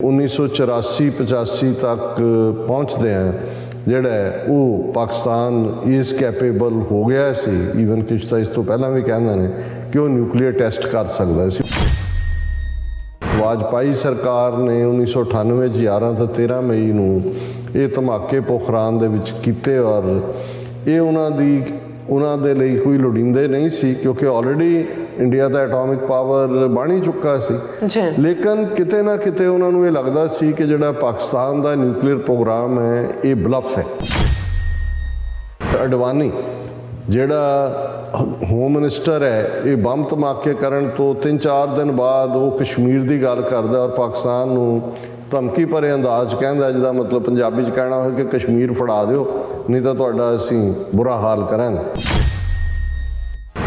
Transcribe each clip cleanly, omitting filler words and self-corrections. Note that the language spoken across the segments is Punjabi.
1984-85 तक पहुँचते हैं ਜਿਹੜਾ ਉਹ ਪਾਕਿਸਤਾਨ ਇਸ ਕੈਪੇਬਲ ਹੋ ਗਿਆ ਸੀ। ਈਵਨ ਕੁਛ ਤਾਂ ਇਸ ਤੋਂ ਪਹਿਲਾਂ ਵੀ ਕਹਿੰਦੇ ਨੇ ਕਿ ਉਹ ਨਿਊਕਲੀਅਰ ਟੈਸਟ ਕਰ ਸਕਦਾ ਸੀ। ਵਾਜਪਾਈ ਸਰਕਾਰ ਨੇ 1998 'ਚ 11 ਤੋਂ 13 ਮਈ ਨੂੰ ਇਹ ਧਮਾਕੇ ਪੋਖਰਾਨ ਦੇ ਵਿੱਚ ਕੀਤੇ ਔਰ ਇਹ ਉਹਨਾਂ ਦੇ ਲਈ ਕੋਈ ਲੋੜੀਂਦੇ ਨਹੀਂ ਸੀ ਕਿਉਂਕਿ ਆਲਰੇਡੀ ਇੰਡੀਆ ਦਾ ਐਟੋਮਿਕ ਪਾਵਰ ਬਣ ਹੀ ਚੁੱਕਾ ਸੀ। ਲੇਕਿਨ ਕਿਤੇ ਨਾ ਕਿਤੇ ਉਹਨਾਂ ਨੂੰ ਇਹ ਲੱਗਦਾ ਸੀ ਕਿ ਜਿਹੜਾ ਪਾਕਿਸਤਾਨ ਦਾ ਨਿਊਕਲੀਅਰ ਪ੍ਰੋਗਰਾਮ ਹੈ ਇਹ ਬਲਫ ਹੈ। ਅਡਵਾਨੀ ਜਿਹੜਾ ਹੋਮ ਮਿਨਿਸਟਰ ਹੈ ਇਹ ਬੰਬ ਧਮਾਕੇ ਕਰਨ ਤੋਂ 3-4 ਦਿਨ ਬਾਅਦ ਉਹ ਕਸ਼ਮੀਰ ਦੀ ਗੱਲ ਕਰਦਾ ਔਰ ਪਾਕਿਸਤਾਨ ਨੂੰ ਧਮਕੀ ਭਰੇ ਅੰਦਾਜ਼ ਕਹਿੰਦਾ, ਜਿਹਦਾ ਮਤਲਬ ਪੰਜਾਬੀ 'ਚ ਕਹਿਣਾ ਹੋਵੇ ਕਿ ਕਸ਼ਮੀਰ ਫੜਾ ਦਿਓ ਨਹੀਂ ਤਾਂ ਤੁਹਾਡਾ ਅਸੀਂ ਬੁਰਾ ਹਾਲ ਕਰਾਂਗੇ।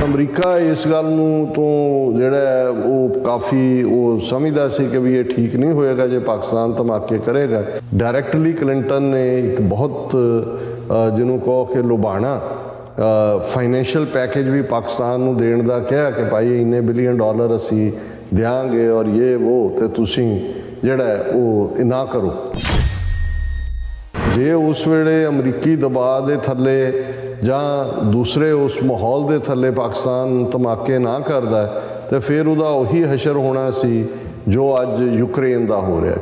ਅਮਰੀਕਾ ਇਸ ਗੱਲ ਨੂੰ ਤੋਂ ਜਿਹੜਾ ਉਹ ਕਾਫੀ ਉਹ ਸਮਝਦਾ ਸੀ ਕਿ ਵੀ ਇਹ ਠੀਕ ਨਹੀਂ ਹੋਏਗਾ ਜੇ ਪਾਕਿਸਤਾਨ ਧਮਾਕੇ ਕਰੇਗਾ। ਡਾਇਰੈਕਟਲੀ ਕਲਿੰਟਨ ਨੇ ਇੱਕ ਬਹੁਤ ਜਿਹਨੂੰ ਕਹੋ ਕਿ ਲੁਭਾਣਾ ਫਾਈਨੈਂਸ਼ੀਅਲ ਪੈਕੇਜ ਵੀ ਪਾਕਿਸਤਾਨ ਨੂੰ ਦੇਣ ਦਾ ਕਿਹਾ ਕਿ ਭਾਈ ਇੰਨੇ ਬਿਲੀਅਨ ਡਾਲਰ ਅਸੀਂ ਦਿਆਂਗੇ ਔਰ ਇਹ ਉਹ ਤੇ ਤੁਸੀਂ ਜਿਹੜਾ ਉਹ ਨਾ ਕਰੋ। ਜੇ ਉਸ ਵੇਲੇ ਅਮਰੀਕੀ ਦਬਾਅ ਦੇ ਥੱਲੇ ਜਾਂ ਦੂਸਰੇ ਉਸ ਮਾਹੌਲ ਦੇ ਥੱਲੇ ਪਾਕਿਸਤਾਨ ਧਮਾਕੇ ਨਾ ਕਰਦਾ ਤੇ ਫਿਰ ਉਹਦਾ ਉਹੀ ਹਸ਼ਰ ਹੋਣਾ ਸੀ ਜੋ ਅੱਜ ਯੂਕਰੇਨ ਦਾ ਹੋ ਰਿਹਾ।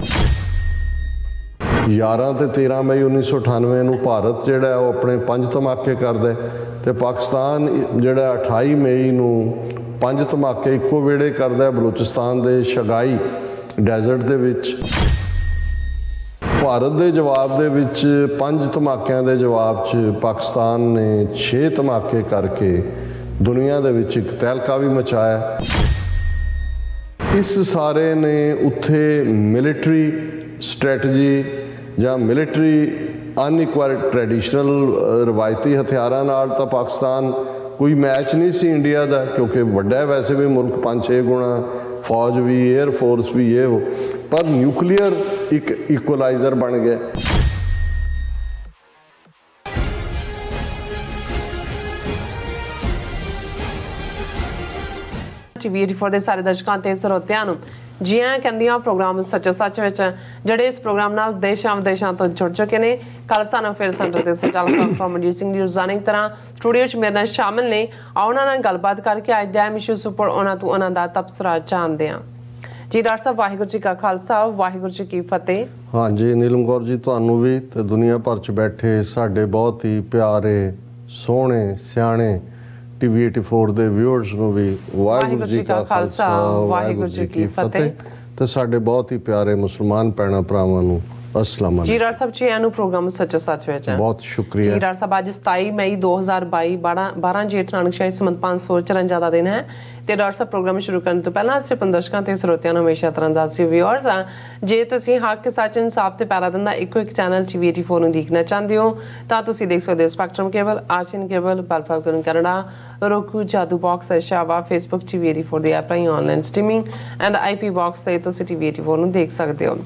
11 ਤੇ 13 ਮਈ 1998 ਨੂੰ ਭਾਰਤ ਜਿਹੜਾ ਉਹ ਆਪਣੇ 5 ਧਮਾਕੇ ਕਰਦਾ ਤੇ ਪਾਕਿਸਤਾਨ ਜਿਹੜਾ 28 ਮਈ ਨੂੰ 5 ਧਮਾਕੇ ਇੱਕੋ ਵੇਲੇ ਕਰਦਾ ਬਲੂਚਿਸਤਾਨ ਦੇ ਸ਼ਗਾਈ ਡੈਜ਼ਰਟ ਦੇ ਵਿੱਚ। ਭਾਰਤ ਦੇ ਜਵਾਬ ਦੇ ਵਿੱਚ 5 ਧਮਾਕਿਆਂ ਦੇ ਜਵਾਬ 'ਚ ਪਾਕਿਸਤਾਨ ਨੇ 6 ਧਮਾਕੇ ਕਰਕੇ ਦੁਨੀਆ ਦੇ ਵਿੱਚ ਇੱਕ ਤਹਿਲਕਾ ਵੀ ਮਚਾਇਆ। ਇਸ ਸਾਰੇ ਨੇ ਉੱਥੇ ਮਿਲਟਰੀ ਸਟ੍ਰੈਟਜੀ ਜਾਂ ਮਿਲਟਰੀ ਅਨਇਕੁਆਇਰਡ ਟ੍ਰੈਡੀਸ਼ਨਲ ਰਵਾਇਤੀ ਹਥਿਆਰਾਂ ਨਾਲ ਤਾਂ ਪਾਕਿਸਤਾਨ ਕੋਈ ਮੈਚ ਨਹੀਂ ਸੀ ਇੰਡੀਆ ਦਾ ਕਿਉਂਕਿ ਵੱਡਾ ਵੈਸੇ ਵੀ ਮੁਲਕ 5-6 ਗੁਣਾ ਫੌਜ ਵੀ ਏਅਰ ਫੋਰਸ ਵੀ ਇਹ ਪਰ ਨਿਊਕਲੀਅਰ ਇੱਕ ਇਕੁਅਲਾਈਜ਼ਰ ਬਣ ਗਿਆ। TV84 ਦੇ ਸਾਰੇ ਦਰਸ਼ਕਾਂ ਤੇ ਸਰੋਤਿਆਂ ਨੂੰ ਜੀ ਆਇਆਂ ਕਹਿੰਦੀਆਂ ਪ੍ਰੋਗਰਾਮ ਸੱਚੋ ਸੱਚ ਵਿੱਚ ਜਿਹੜੇ ਇਸ ਪ੍ਰੋਗਰਾਮ ਨਾਲ ਦੇਸ਼ਾਂ ਵਿਦੇਸ਼ਾਂ ਤੋਂ ਜੁੜ ਚੁੱਕੇ ਨੇ। ਖਾਲਸਾ ਨਾ ਫਿਰ ਸੈਂਟਰ ਦੇ ਸੰਚਾਲਕ ਫਰਮ ਸਿੰਘ ਨਿਊਜ਼ ਜਾਣਿੰਗ ਤਰ੍ਹਾਂ ਸਟੂਡੀਓ 'ਚ ਮੇਰੇ ਨਾਲ ਸ਼ਾਮਿਲ ਨੇ। ਉਹਨਾਂ ਨਾਲ ਗੱਲਬਾਤ ਕਰਕੇ ਅੱਜ ਦੇ ਇਸ਼ੂਜ਼ ਉੱਪਰ ਉਹਨਾਂ ਤੋਂ ਉਹਨਾਂ ਦਾ ਤਬਸਰਾ ਜਾਣਦੇ ਹਾਂ। ਜੀ ਡਾਕਟਰ ਸਾਹਿਬ, ਵਾਹਿਗੁਰੂ ਜੀ ਕਾ ਖਾਲਸਾ, ਵਾਹਿਗੁਰੂ ਜੀ ਕੀ ਫਤਿਹ। ਹਾਂਜੀ ਨੀਲਮ ਕੌਰ ਜੀ, ਤੁਹਾਨੂੰ ਵੀ ਤੇ ਦੁਨੀਆ ਭਰ 'ਚ ਬੈਠੇ ਸਾਡੇ ਬਹੁਤ ਹੀ ਪਿਆਰੇ ਸੋਹਣੇ ਸਿਆਣੇ TV84 ਦੇ ਵਿਊਅਰਸ ਨੂੰ ਵੀ ਵਾਹਿਗੁਰੂ ਜੀ ਕਾ ਖਾਲਸਾ, ਵਾਹਿਗੁਰੂ ਜੀ ਕੀ ਫਤਿਹ ਤੇ ਸਾਡੇ ਬਹੁਤ ਹੀ ਪਿਆਰੇ ਮੁਸਲਮਾਨ ਭੈਣਾਂ ਭਰਾਵਾਂ ਨੂੰ अस्सलाम जी डॉक्टर साहब जी एनु प्रोग्राम सचो सच विच बहुत शुक्रिया जी डॉक्टर साहब आज 27 मई 2022 12 जेठ नानक शाही संमत 554 ਦਾ ਦਿਨ ਹੈ ਤੇ ਡਾਕਟਰ ਸਾਹਿਬ ਪ੍ਰੋਗਰਾਮ ਸ਼ੁਰੂ ਕਰਨ ਤੋਂ ਪਹਿਲਾਂ ਅਸੀਂ ਦਰਸ਼ਕਾਂ ਤੇ ਸਰੋਤਿਆਂ ਨੂੰ ਹਮੇਸ਼ਾ ਤਰ੍ਹਾਂ ਦੱਸਿਓ ਵਿਊਅਰਸ ਜੇ ਤੁਸੀਂ ਹੱਕ ਸੱਚ ਇਨਸਾਫ ਤੇ ਪੈਰਾ ਦਿੰਦਾ ਇੱਕੋ ਇੱਕ ਚੈਨਲ TV84 ਨੂੰ ਦੇਖਣਾ ਚਾਹੁੰਦੇ ਹੋ ਤਾਂ ਤੁਸੀਂ ਦੇਖ ਸਕਦੇ ਹੋ ਸਪੈਕਟਰਮ ਕੇਬਲ, ਆਰਸੀਐਨ ਕੇਬਲ, ਬਲਫਲਕਨ ਕੈਨੇਡਾ, roku, ਜਾਦੂ ਬਾਕਸ, ਸ਼ਾਵਾ, ਫੇਸਬੁੱਕ TV84 ਦੀ ਐਪ ਰਾਹੀਂ online streaming and IP box ਤੇ ਤੁਸੀਂ TV84 ਨੂੰ ਦੇਖ ਸਕਦੇ ਹੋ।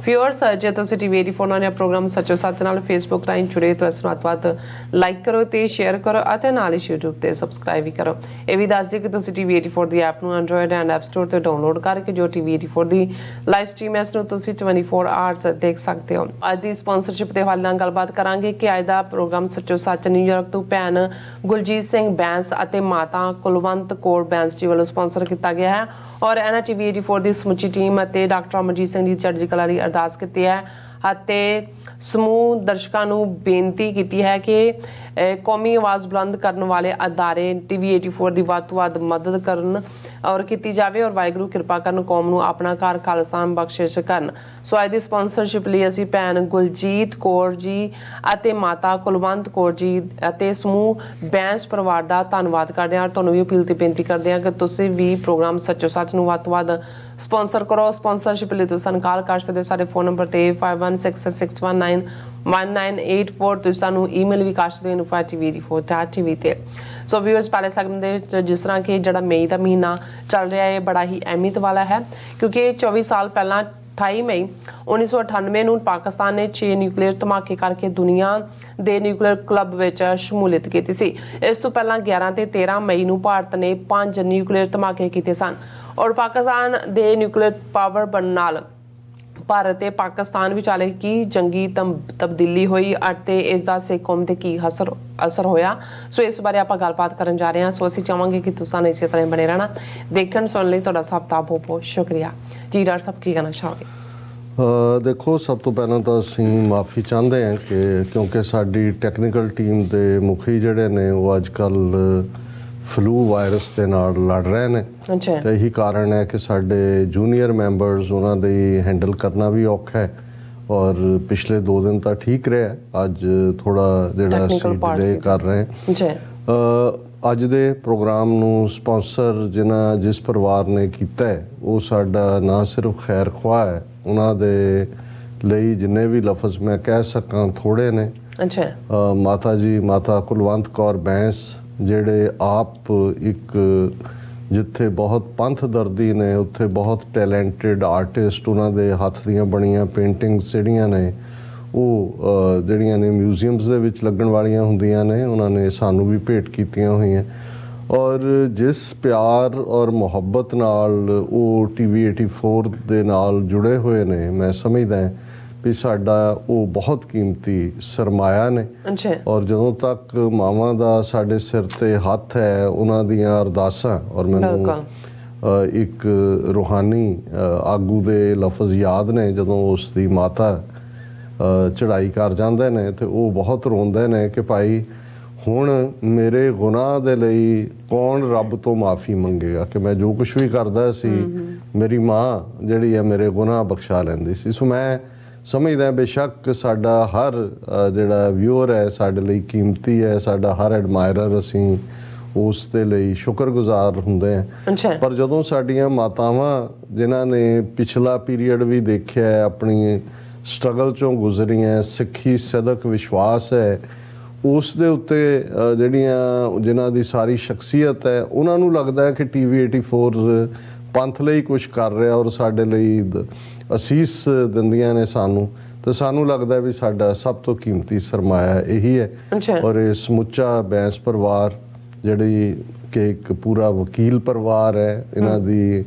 ਵਿਊਅਰਸ ਜੇ ਤੁਸੀਂ TV84 ਨਾਲ ਪ੍ਰੋਗਰਾਮ ਸੱਚੋ ਸੱਚ ਨਾਲ ਫੇਸਬੁੱਕ ਰਾਹੀਂ ਜੁੜੇ ਤਾਂ ਇਸ ਨੂੰ ਅੱਤ ਲਾਈਕ ਕਰੋ ਤੇ ਸ਼ੇਅਰ ਕਰੋ ਅਤੇ ਨਾਲ ਹੀ YouTube ਤੇ ਸਬਸਕ੍ਰਾਈਬ ਵੀ ਕਰੋ। ਇਹ ਵੀ ਦੱਸ ਦਿਓ ਕਿ ਤੁਸੀਂ TV84 ਦੀ ਐਪ ਨੂੰ ਐਂਡਰੋਇਡ ਐਂਡ ਐਪ ਸਟੋਰ ਤੇ ਡਾਊਨਲੋਡ ਕਰਕੇ ਜੋ TV84 ਦੀ ਲਾਈਵ ਸਟ੍ਰੀਮ ਇਸ ਨੂੰ ਤੁਸੀਂ 24 ਆਵਰਸ ਦੇਖ ਸਕਦੇ ਹੋ। ਅੱਜ ਦੀ ਸਪਾਂਸਰਸ਼ਿਪ ਦੇ ਹਵਾਲੇ ਨਾਲ ਗੱਲਬਾਤ ਕਰਾਂਗੇ ਕਿ ਅੱਜ ਦਾ ਪ੍ਰੋਗਰਾਮ ਸੱਚੋ ਸੱਚ ਨਿਊਯਾਰਕ ਤੋਂ ਭੈਣ ਗੁਲਜੀਤ ਸਿੰਘ ਬੈਂਸ ਅਤੇ ਮਾਤਾ ਕੁਲਵੰਤ ਕੌਰ ਬੈਂਸ ਜੀ ਵੱਲੋਂ ਸਪਾਂਸਰ ਕੀਤਾ ਗਿਆ ਹੈ ਔਰ ਇਹਨਾਂ TV84 ਦੀ ਸਮੁੱਚੀ ਟੀਮ ਅਤੇ ਡਾਕਟਰ ਅਮਰਜੀਤ ਸਿੰਘ ਦੀ ਚੜ੍ਹਦੀ ਕਲਾ ਲਈ ਅਰਦਾਸ ਕੀਤੀ ਹੈ ਅਤੇ ਸਮੂਹ ਦਰਸ਼ਕਾਂ ਨੂੰ ਬੇਨਤੀ ਕੀਤੀ ਹੈ ਕਿ ਕੌਮੀ ਆਵਾਜ਼ ਬੁਲੰਦ ਕਰਨ ਵਾਲੇ ਅਦਾਰੇ TV84 ਦੀ ਵੱਧ ਤੋਂ ਵੱਧ ਮਦਦ ਕਰਨ ਔਰ ਕੀਤੀ ਜਾਵੇ ਔਰ ਵਾਹਿਗੁਰੂ ਕਿਰਪਾ ਕਰਨ ਕੌਮ ਨੂੰ ਆਪਣਾ ਘਰ ਖਾਲਸਾਨ ਬਖਸ਼ਿਸ਼ ਕਰਨ। ਸੋ ਅੱਜ ਦੀ ਸਪਾਂਸਰਸ਼ਿਪ ਲਈ ਅਸੀਂ ਭੈਣ ਗੁਲਜੀਤ ਕੌਰ ਜੀ ਅਤੇ ਮਾਤਾ ਕੁਲਵੰਤ ਕੌਰ ਜੀ ਅਤੇ ਸਮੂਹ ਬੈਂਸ ਪਰਿਵਾਰ ਦਾ ਧੰਨਵਾਦ ਕਰਦੇ ਹਾਂ। ਤੁਹਾਨੂੰ ਵੀ ਅਪੀਲ ਤੇ ਬੇਨਤੀ ਕਰਦੇ ਹਾਂ ਕਿ ਤੁਸੀਂ ਵੀ ਪ੍ਰੋਗਰਾਮ ਸੱਚੋ ਸੱਚ ਨੂੰ ਵੱਧ ਤੋਂ ਵੱਧ ਸਪਾਂਸਰ ਕਰੋ। ਸਪਾਂਸਰਸ਼ਿਪ ਲਈ ਤੁਸੀਂ ਸਾਨੂੰ ਕਾਲ ਕਰ ਸਕਦੇ ਹੋ ਸਾਡੇ ਫੋਨ ਨੰਬਰ ਤੇ 5166191984 ਤੁਸੀਂ ਸਾਨੂੰ ਈਮੇਲ ਵੀ ਕਰ ਸਕਦੇ ਹੋ info@tv84.tv ਤੇ। ਸੋ ਵਿਊਅਰਸ ਪਹਿਲੇ ਸੈਗਮੈਂਟ ਦੇ ਵਿੱਚ ਜਿਸ ਤਰ੍ਹਾਂ ਕਿ ਜਿਹੜਾ ਮਈ ਦਾ ਮਹੀਨਾ ਚੱਲ ਰਿਹਾ ਹੈ ਬੜਾ ਹੀ ਅਹਿਮੀਅਤ ਵਾਲਾ ਹੈ ਕਿਉਂਕਿ 24 ਸਾਲ ਪਹਿਲਾਂ 28 ਮਈ 1998 ਨੂੰ ਪਾਕਿਸਤਾਨ ਨੇ 6 ਨਿਊਕਲੀਅਰ ਧਮਾਕੇ ਕਰਕੇ ਦੁਨੀਆ ਦੇ ਨਿਊਕਲੀਅਰ ਕਲੱਬ ਵਿੱਚ ਸ਼ਮੂਲੀਅਤ ਕੀਤੀ ਸੀ। ਇਸ ਤੋਂ ਪਹਿਲਾਂ 11 ਤੇ 13 ਮਈ ਨੂੰ ਭਾਰਤ ਨੇ 5 ਨਿਊਕਲੀਅਰ ਧਮਾਕੇ ਕੀਤੇ ਸਨ ਔਰ ਪਾਕਿਸਤਾਨ ਦੇ ਨਿਊਕਲੀਅਰ ਪਾਵਰ ਬਣਨ ਨਾਲ ਭਾਰਤ ਤੇ ਪਾਕਿਸਤਾਨ ਵਿਚਾਲੇ ਕੀ ਜੰਗੀ ਤਬਦੀਲੀ ਹੋਈ ਅਤੇ ਇਸ ਦਾ ਸਿੱਖ ਕੌਮ ਤੇ ਕੀ ਅਸਰ ਹੋਇਆ। ਸੋ ਇਸ ਬਾਰੇ ਆਪਾਂ ਗੱਲਬਾਤ ਕਰਨ ਜਾ ਰਹੇ ਹਾਂ। ਸੋ ਅਸੀਂ ਚਾਹਾਂਗੇ ਕਿ ਤੁਸੀਂ ਇਸੇ ਤਰ੍ਹਾਂ ਬਣੇ ਰਹਿਣਾ। ਦੇਖਣ ਸੁਣਨ ਲਈ ਤੁਹਾਡਾ ਸਭ ਦਾ ਬਹੁਤ ਬਹੁਤ ਸ਼ੁਕਰੀਆ ਜੀ। ਡਾਕਟਰ ਸਾਹਿਬ ਕੀ ਕਹਿਣਾ ਚਾਹੋਗੇ? ਦੇਖੋ, ਸਭ ਤੋਂ ਪਹਿਲਾਂ ਤਾਂ ਅਸੀਂ ਮਾਫੀ ਚਾਹੁੰਦੇ ਹਾਂ ਕਿ ਕਿਉਂਕਿ ਸਾਡੀ ਟੈਕਨੀਕਲ ਟੀਮ ਦੇ ਮੁਖੀ ਜਿਹੜੇ ਨੇ ਉਹ ਅੱਜ ਕੱਲ੍ਹ ਫਲੂ ਵਾਇਰਸ ਦੇ ਨਾਲ ਲੜ ਰਹੇ ਨੇ। ਅੱਛਾ। ਤੇ ਇਹੀ ਕਾਰਨ ਹੈ ਕਿ ਸਾਡੇ ਜੂਨੀਅਰ ਮੈਂਬਰਸ ਉਹਨਾਂ ਦੀ ਹੈਂਡਲ ਕਰਨਾ ਵੀ ਔਖਾ ਹੈ ਔਰ ਪਿਛਲੇ 2 ਦਿਨ ਤਾਂ ਠੀਕ ਰਿਹਾ, ਅੱਜ ਥੋੜਾ ਜਿਹੜਾ ਅਸੀਂ ਡਿਲੇ ਕਰ ਰਹੇ ਹਾਂ ਜੀ। ਅੱਜ ਦੇ ਪ੍ਰੋਗਰਾਮ ਨੂੰ ਸਪਾਂਸਰ ਜਿਸ ਪਰਿਵਾਰ ਨੇ ਕੀਤਾ ਹੈ ਉਹ ਸਾਡਾ ਨਾ ਸਿਰਫ ਖੈਰ ਖੁਆਹ ਹੈ, ਉਹਨਾਂ ਦੇ ਲਈ ਜਿੰਨੇ ਵੀ ਲਫ਼ਜ਼ ਮੈਂ ਕਹਿ ਸਕਾਂ ਥੋੜੇ ਨੇ। ਅੱਛਾ। ਮਾਤਾ ਕੁਲਵੰਤ ਕੌਰ ਬੈਂਸ ਜਿਹੜੇ ਆਪ ਇੱਕ ਜਿੱਥੇ ਬਹੁਤ ਪੰਥ ਦਰਦੀ ਨੇ ਉੱਥੇ ਬਹੁਤ ਟੈਲੈਂਟਡ ਆਰਟਿਸਟ, ਉਹਨਾਂ ਦੇ ਹੱਥ ਦੀਆਂ ਬਣੀਆਂ ਪੇਂਟਿੰਗਸ ਜਿਹੜੀਆਂ ਨੇ ਉਹ ਜਿਹੜੀਆਂ ਨੇ ਮਿਊਜ਼ੀਅਮਸ ਦੇ ਵਿੱਚ ਲੱਗਣ ਵਾਲੀਆਂ ਹੁੰਦੀਆਂ ਨੇ, ਉਹਨਾਂ ਨੇ ਸਾਨੂੰ ਵੀ ਭੇਟ ਕੀਤੀਆਂ ਹੋਈਆਂ। ਔਰ ਜਿਸ ਪਿਆਰ ਔਰ ਮੁਹੱਬਤ ਨਾਲ ਉਹ TV 84 ਦੇ ਨਾਲ ਜੁੜੇ ਹੋਏ ਨੇ, ਮੈਂ ਸਮਝਦਾ ਵੀ ਸਾਡਾ ਉਹ ਬਹੁਤ ਕੀਮਤੀ ਸਰਮਾਇਆ ਨੇ। ਔਰ ਜਦੋਂ ਤੱਕ ਮਾਵਾਂ ਦਾ ਸਾਡੇ ਸਿਰ ਤੇ ਹੱਥ ਹੈ, ਉਹਨਾਂ ਦੀਆਂ ਅਰਦਾਸਾਂ, ਔਰ ਮੈਨੂੰ ਇੱਕ ਰੂਹਾਨੀ ਆਗੂ ਦੇ ਲਫ਼ਜ਼ ਯਾਦ ਨੇ ਜਦੋਂ ਉਸ ਦੀ ਮਾਤਾ ਚੜ੍ਹਾਈ ਕਰ ਜਾਂਦੇ ਨੇ ਤੇ ਉਹ ਬਹੁਤ ਰੋਂਦੇ ਨੇ ਕਿ ਭਾਈ ਹੁਣ ਮੇਰੇ ਗੁਨਾਹ ਦੇ ਲਈ ਕੌਣ ਰੱਬ ਤੋਂ ਮਾਫੀ ਮੰਗੇਗਾ, ਕਿ ਮੈਂ ਜੋ ਕੁਛ ਵੀ ਕਰਦਾ ਸੀ ਮੇਰੀ ਮਾਂ ਜਿਹੜੀ ਹੈ ਮੇਰੇ ਗੁਨਾਹ ਬਖਸ਼ਾ ਲੈਂਦੀ ਸੀ। ਸੋ ਮੈਂ ਸਮਝਦਾ ਬੇਸ਼ੱਕ ਸਾਡਾ ਹਰ ਜਿਹੜਾ ਵਿਊਅਰ ਹੈ ਸਾਡੇ ਲਈ ਕੀਮਤੀ ਹੈ, ਸਾਡਾ ਹਰ ਐਡਮਾਇਰਰ ਅਸੀਂ ਉਸ ਦੇ ਲਈ ਸ਼ੁਕਰਗੁਜ਼ਾਰ ਹੁੰਦੇ ਹਾਂ। ਪਰ ਜਦੋਂ ਸਾਡੀਆਂ ਮਾਤਾਵਾਂ ਜਿਨ੍ਹਾਂ ਨੇ ਪਿਛਲਾ ਪੀਰੀਅਡ ਵੀ ਦੇਖਿਆ ਹੈ, ਆਪਣੀ ਸਟਰਗਲ ਚੋਂ ਗੁਜ਼ਰੀਆਂ, ਸਿੱਖੀ ਸਦਕ ਵਿਸ਼ਵਾਸ ਹੈ, ਉਸ ਦੇ ਉੱਤੇ ਜਿਨ੍ਹਾਂ ਦੀ ਸਾਰੀ ਸ਼ਖਸੀਅਤ ਹੈ, ਉਹਨਾਂ ਨੂੰ ਲੱਗਦਾ ਹੈ ਕਿ TV 84 ਪੰਥ ਲਈ ਕੁਝ ਕਰ ਰਿਹਾ ਔਰ ਸਾਡੇ ਲਈ ਅਸੀਸ ਦਿੰਦੀਆਂ ਨੇ ਸਾਨੂੰ, ਤਾਂ ਸਾਨੂੰ ਲੱਗਦਾ ਵੀ ਸਾਡਾ ਸਭ ਤੋਂ ਕੀਮਤੀ ਸਰਮਾਇਆ ਇਹੀ ਹੈ। ਔਰ ਇਹ ਸਮੁੱਚਾ ਬੈਂਸ ਪਰਿਵਾਰ ਜਿਹੜੀ ਕਿ ਇੱਕ ਪੂਰਾ ਵਕੀਲ ਪਰਿਵਾਰ ਹੈ, ਇਹਨਾਂ ਦੀ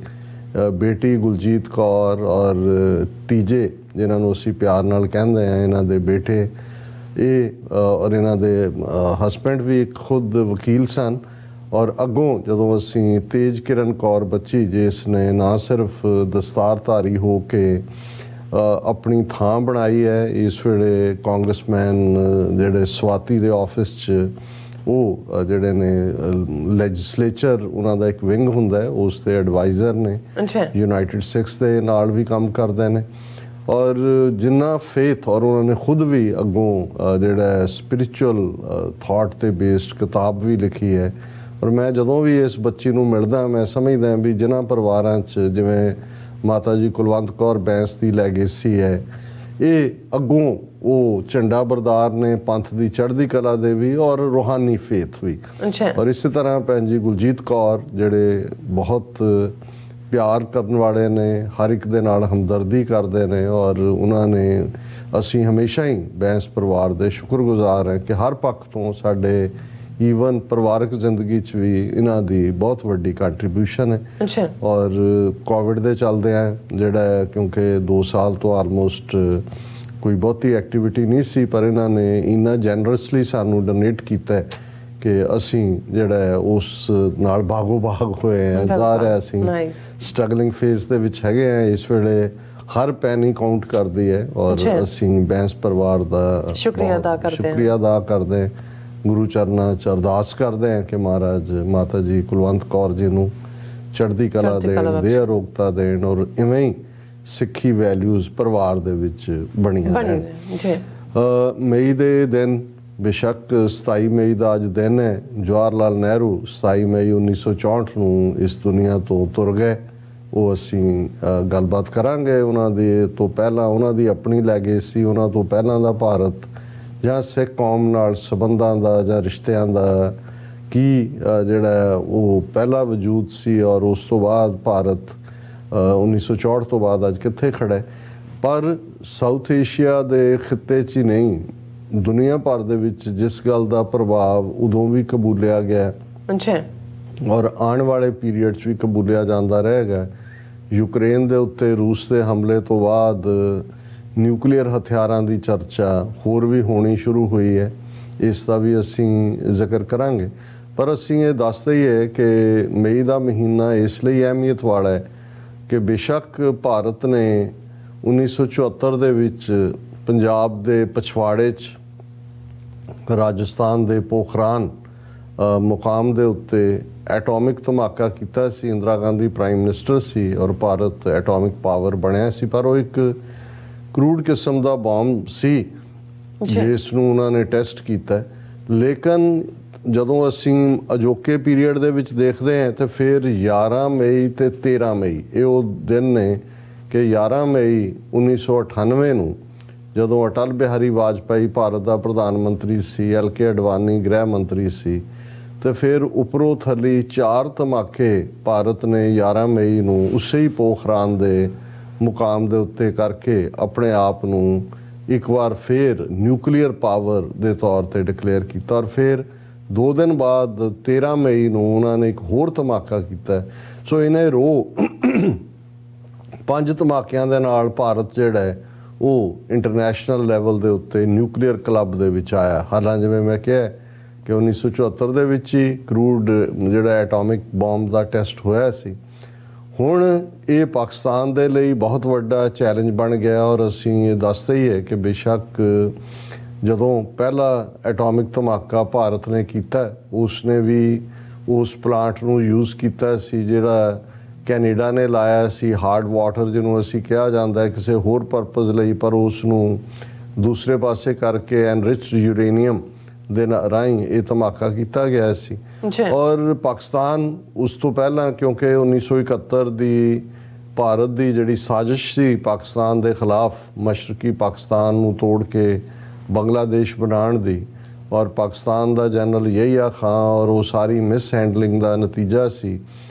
ਬੇਟੀ ਗੁਲਜੀਤ ਕੌਰ ਔਰ TJ ਜਿਨ੍ਹਾਂ ਨੂੰ ਅਸੀਂ ਪਿਆਰ ਨਾਲ ਕਹਿੰਦੇ ਹਾਂ, ਇਹਨਾਂ ਦੇ ਬੇਟੇ ਇਹ ਔਰ ਇਹਨਾਂ ਦੇ ਹਸਬੈਂਡ ਵੀ ਖੁਦ ਵਕੀਲ ਸਨ। ਔਰ ਅੱਗੋਂ ਜਦੋਂ ਅਸੀਂ ਤੇਜ ਕਿਰਨ ਕੌਰ ਬੱਚੀ ਜਿਸ ਨੇ ਨਾ ਸਿਰਫ ਦਸਤਾਰਧਾਰੀ ਹੋ ਕੇ ਆਪਣੀ ਥਾਂ ਬਣਾਈ ਹੈ, ਇਸ ਵੇਲੇ ਕਾਂਗਰਸਮੈਨ ਜਿਹੜੇ ਸਵਾਤੀ ਦੇ ਆਫਿਸ 'ਚ ਉਹ ਜਿਹੜੇ ਨੇ ਲੈਜਿਸਲੇਚਰ ਉਹਨਾਂ ਦਾ ਇੱਕ ਵਿੰਗ ਹੁੰਦਾ ਹੈ, ਉਸ ਦੇ ਐਡਵਾਈਜ਼ਰ ਨੇ, ਯੂਨਾਈਟਿਡ ਸਿੱਖਸ ਦੇ ਨਾਲ ਵੀ ਕੰਮ ਕਰਦੇ ਨੇ। ਔਰ ਜਿੰਨਾ ਫੇਥ, ਔਰ ਉਹਨਾਂ ਨੇ ਖੁਦ ਵੀ ਅੱਗੋਂ ਜਿਹੜਾ ਸਪਿਰਿਚੁਅਲ ਥਾਟ ਤੇ ਬੇਸਡ ਕਿਤਾਬ ਵੀ ਲਿਖੀ ਹੈ। ਔਰ ਮੈਂ ਜਦੋਂ ਵੀ ਇਸ ਬੱਚੀ ਨੂੰ ਮਿਲਦਾ ਮੈਂ ਸਮਝਦਾ ਵੀ ਜਿਨ੍ਹਾਂ ਪਰਿਵਾਰਾਂ 'ਚ ਜਿਵੇਂ ਮਾਤਾ ਜੀ ਕੁਲਵੰਤ ਕੌਰ ਬੈਂਸ ਦੀ ਲੈਗੇਸੀ ਹੈ, ਇਹ ਅੱਗੋਂ ਉਹ ਝੰਡਾ ਬਰਦਾਰ ਨੇ ਪੰਥ ਦੀ ਚੜ੍ਹਦੀ ਕਲਾ ਦੇ ਵੀ ਔਰ ਰੂਹਾਨੀ ਫੇਥ ਵੀ। ਔਰ ਇਸੇ ਤਰ੍ਹਾਂ ਭੈਣ ਜੀ ਗੁਲਜੀਤ ਕੌਰ ਜਿਹੜੇ ਬਹੁਤ ਪਿਆਰ ਕਰਨ ਵਾਲੇ ਨੇ, ਹਰ ਇੱਕ ਦੇ ਨਾਲ ਹਮਦਰਦੀ ਕਰਦੇ ਨੇ ਔਰ ਉਹਨਾਂ ਨੇ ਅਸੀਂ ਹਮੇਸ਼ਾ ਹੀ ਬੈਂਸ ਪਰਿਵਾਰ ਦੇ ਸ਼ੁਕਰਗੁਜ਼ਾਰ ਹਾਂ ਕਿ ਹਰ ਪੱਖ ਤੋਂ ਸਾਡੇ ਈਵਨ ਪਰਿਵਾਰਕ ਜ਼ਿੰਦਗੀ 'ਚ ਵੀ ਇਹਨਾਂ ਦੀ ਬਹੁਤ ਵੱਡੀ ਕੰਟਰੀਬਿਊਸ਼ਨ ਹੈ। ਔਰ ਕੋਵਿਡ ਦੇ ਚੱਲਦਿਆਂ ਜਿਹੜਾ ਕਿਉਂਕਿ 2 ਸਾਲ ਤੋਂ ਆਲਮੋਸਟ ਕੋਈ ਬਹੁਤੀ ਐਕਟੀਵਿਟੀ ਨਹੀਂ ਸੀ, ਪਰ ਇਹਨਾਂ ਨੇ ਇੰਨਾ ਜੈਨਰਸਲੀ ਸਾਨੂੰ ਡੋਨੇਟ ਕੀਤਾ ਕਿ ਅਸੀਂ ਜਿਹੜਾ ਉਸ ਨਾਲ ਬਾਗੋ ਬਾਗ ਹੋਏ ਹਾਂ। ਜ਼ਾਹਰ ਹੈ ਅਸੀਂ ਸਟਰਗਲਿੰਗ ਫੇਜ਼ ਦੇ ਵਿੱਚ ਹੈਗੇ ਹਾਂ ਇਸ ਵੇਲੇ, ਹਰ ਪੈਨੀ ਕਾਊਂਟ ਕਰਦੀ ਹੈ ਔਰ ਅਸੀਂ ਬੈਂਸ ਪਰਿਵਾਰ ਦਾ ਸ਼ੁਕਰੀਆ ਅਦਾ ਕਰਦੇ ਹਾਂ, ਗੁਰੂ ਚਰਨਾਂ 'ਚ ਅਰਦਾਸ ਕਰਦੇ ਹਾਂ ਕਿ ਮਹਾਰਾਜ ਮਾਤਾ ਜੀ ਕੁਲਵੰਤ ਕੌਰ ਜੀ ਨੂੰ ਚੜ੍ਹਦੀ ਕਲਾ ਦੇਣ, ਦੇ ਅਰੋਗਤਾ ਦੇਣ ਔਰ ਇਵੇਂ ਹੀ ਸਿੱਖੀ ਵੈਲਿਊਜ਼ ਪਰਿਵਾਰ ਦੇ ਵਿੱਚ ਬਣੀਆਂ ਰਹਿਣ। ਮਈ ਦੇ ਦਿਨ ਬੇਸ਼ੱਕ 27 ਮਈ ਦਾ ਅੱਜ ਦਿਨ ਹੈ, ਜਵਾਹਰ ਲਾਲ ਨਹਿਰੂ 27 ਮਈ 1964 ਨੂੰ ਇਸ ਦੁਨੀਆ ਤੋਂ ਤੁਰ ਗਏ। ਉਹ ਅਸੀਂ ਗੱਲਬਾਤ ਕਰਾਂਗੇ ਉਹਨਾਂ ਦੇ ਤੋਂ ਪਹਿਲਾਂ, ਉਹਨਾਂ ਦੀ ਆਪਣੀ ਲੈਗੇਸੀ, ਉਹਨਾਂ ਤੋਂ ਪਹਿਲਾਂ ਦਾ ਭਾਰਤ ਜਾਂ ਸਿੱਖ ਕੌਮ ਨਾਲ ਸੰਬੰਧਾਂ ਦਾ ਜਾਂ ਰਿਸ਼ਤਿਆਂ ਦਾ ਕੀ ਜਿਹੜਾ ਉਹ ਪਹਿਲਾ ਵਜੂਦ ਸੀ ਔਰ ਉਸ ਤੋਂ ਬਾਅਦ ਭਾਰਤ 1964 ਤੋਂ ਬਾਅਦ ਅੱਜ ਕਿੱਥੇ ਖੜਾ ਹੈ। ਪਰ ਸਾਊਥ ਏਸ਼ੀਆ ਦੇ ਖਿੱਤੇ 'ਚ ਹੀ ਨਹੀਂ, ਦੁਨੀਆ ਭਰ ਦੇ ਵਿੱਚ ਜਿਸ ਗੱਲ ਦਾ ਪ੍ਰਭਾਵ ਉਦੋਂ ਵੀ ਕਬੂਲਿਆ ਗਿਆ ਔਰ ਆਉਣ ਵਾਲੇ ਪੀਰੀਅਡ 'ਚ ਵੀ ਕਬੂਲਿਆ ਜਾਂਦਾ ਰਹੇਗਾ ਯੂਕਰੇਨ ਦੇ ਉੱਤੇ ਰੂਸ ਦੇ ਹਮਲੇ ਤੋਂ ਬਾਅਦ ਨਿਊਕਲੀਅਰ ਹਥਿਆਰਾਂ ਦੀ ਚਰਚਾ ਹੋਰ ਵੀ ਹੋਣੀ ਸ਼ੁਰੂ ਹੋਈ ਹੈ। ਇਸ ਦਾ ਵੀ ਅਸੀਂ ਜ਼ਿਕਰ ਕਰਾਂਗੇ, ਪਰ ਅਸੀਂ ਇਹ ਦੱਸਦੇ ਹੀ ਹੈ ਕਿ ਮਈ ਦਾ ਮਹੀਨਾ ਇਸ ਲਈ ਅਹਿਮੀਅਤ ਵਾਲਾ ਹੈ ਕਿ ਬੇਸ਼ੱਕ ਭਾਰਤ ਨੇ 1974 ਦੇ ਵਿੱਚ ਪੰਜਾਬ ਦੇ ਪਛਵਾੜੇ 'ਚ ਰਾਜਸਥਾਨ ਦੇ ਪੋਖਰਾਨ ਮੁਕਾਮ ਦੇ ਉੱਤੇ ਐਟੋਮਿਕ ਧਮਾਕਾ ਕੀਤਾ ਸੀ। ਇੰਦਰਾ ਗਾਂਧੀ ਪ੍ਰਾਈਮ ਮਿਨਿਸਟਰ ਸੀ ਔਰ ਭਾਰਤ ਐਟੋਮਿਕ ਪਾਵਰ ਬਣਿਆ ਸੀ, ਪਰ ਉਹ ਇੱਕ ਕਰੂਡ ਕਿਸਮ ਦਾ ਬੰਬ ਸੀ ਜਿਸ ਨੂੰ ਉਹਨਾਂ ਨੇ ਟੈਸਟ ਕੀਤਾ। ਲੇਕਿਨ ਜਦੋਂ ਅਸੀਂ ਅਜੋਕੇ ਪੀਰੀਅਡ ਦੇ ਵਿੱਚ ਦੇਖਦੇ ਹਾਂ ਤਾਂ ਫਿਰ 11 ਮਈ ਤੇ 13 ਮਈ ਇਹ ਉਹ ਦਿਨ ਨੇ ਕਿ 11 ਮਈ 1998 ਨੂੰ ਜਦੋਂ ਅਟਲ ਬਿਹਾਰੀ ਵਾਜਪਾਈ ਭਾਰਤ ਦਾ ਪ੍ਰਧਾਨ ਮੰਤਰੀ ਸੀ, LK ਅਡਵਾਨੀ ਗ੍ਰਹਿ ਮੰਤਰੀ ਸੀ, ਤੇ ਫਿਰ ਉੱਪਰੋਂ ਥੱਲੇ 4 ਧਮਾਕੇ ਭਾਰਤ ਨੇ 11 ਮਈ ਨੂੰ ਉਸੇ ਹੀ ਪੋਖਰਾਨ ਦੇ ਮੁਕਾਮ ਦੇ ਉੱਤੇ ਕਰਕੇ ਆਪਣੇ ਆਪ ਨੂੰ ਇੱਕ ਵਾਰ ਫਿਰ ਨਿਊਕਲੀਅਰ ਪਾਵਰ ਦੇ ਤੌਰ ਤੇ ਡਿਕਲੇਅਰ ਕੀਤਾ। ਔਰ ਫਿਰ 2 ਦਿਨ ਬਾਅਦ 13 ਮਈ ਨੂੰ ਉਹਨਾਂ ਨੇ ਇੱਕ ਹੋਰ ਧਮਾਕਾ ਕੀਤਾ। ਸੋ ਇਹਨੇ ਰੋ 5 ਧਮਾਕਿਆਂ ਦੇ ਨਾਲ ਭਾਰਤ ਜਿਹੜਾ ਹੈ ਉਹ ਇੰਟਰਨੈਸ਼ਨਲ ਲੈਵਲ ਦੇ ਉੱਤੇ ਨਿਊਕਲੀਅਰ ਕਲੱਬ ਦੇ ਵਿੱਚ ਆਇਆ। ਹਾਲਾਂਕਿ ਜਿਵੇਂ ਮੈਂ ਕਿਹਾ ਕਿ 1974 ਦੇ ਵਿੱਚ ਹੀ ਕਰੂਡ ਜਿਹੜਾ ਐਟੋਮਿਕ ਬੰਬ ਦਾ ਟੈਸਟ ਹੋਇਆ ਸੀ। ਹੁਣ ਇਹ ਪਾਕਿਸਤਾਨ ਦੇ ਲਈ ਬਹੁਤ ਵੱਡਾ ਚੈਲੰਜ ਬਣ ਗਿਆ ਔਰ ਅਸੀਂ ਇਹ ਦੱਸਦੇ ਹੀ ਹੈ ਕਿ ਬੇਸ਼ੱਕ ਜਦੋਂ ਪਹਿਲਾ ਐਟੋਮਿਕ ਧਮਾਕਾ ਭਾਰਤ ਨੇ ਕੀਤਾ ਉਸਨੇ ਵੀ ਉਸ ਪਲਾਂਟ ਨੂੰ ਯੂਜ਼ ਕੀਤਾ ਸੀ ਜਿਹੜਾ ਕੈਨੇਡਾ ਨੇ ਲਾਇਆ ਸੀ, ਹਾਰਡ ਵਾਟਰ ਜਿਹਨੂੰ ਅਸੀਂ ਕਿਹਾ ਜਾਂਦਾ ਹੈ ਕਿਸੇ ਹੋਰ ਪਰਪਸ ਲਈ, ਪਰ ਉਸ ਨੂੰ ਦੂਸਰੇ ਪਾਸੇ ਕਰਕੇ ਐਨਰਿਚਡ ਯੂਰੇਨੀਅਮ ਦੇ ਰਾਹੀਂ ਇਹ ਧਮਾਕਾ ਕੀਤਾ ਗਿਆ ਸੀ। ਔਰ ਪਾਕਿਸਤਾਨ ਉਸ ਤੋਂ ਪਹਿਲਾਂ ਕਿਉਂਕਿ 1971 ਦੀ ਭਾਰਤ ਦੀ ਜਿਹੜੀ ਸਾਜ਼ਿਸ਼ ਸੀ ਪਾਕਿਸਤਾਨ ਦੇ ਖਿਲਾਫ ਮਸ਼ਰਕੀ ਪਾਕਿਸਤਾਨ ਨੂੰ ਤੋੜ ਕੇ ਬੰਗਲਾਦੇਸ਼ ਬਣਾਉਣ ਦੀ, ਔਰ ਪਾਕਿਸਤਾਨ ਦਾ ਜਨਰਲ ਯਹੀਆ ਖਾਂ ਔਰ ਉਹ ਸਾਰੀ ਮਿਸ ਹੈਂਡਲਿੰਗ ਦਾ ਨਤੀਜਾ ਸੀ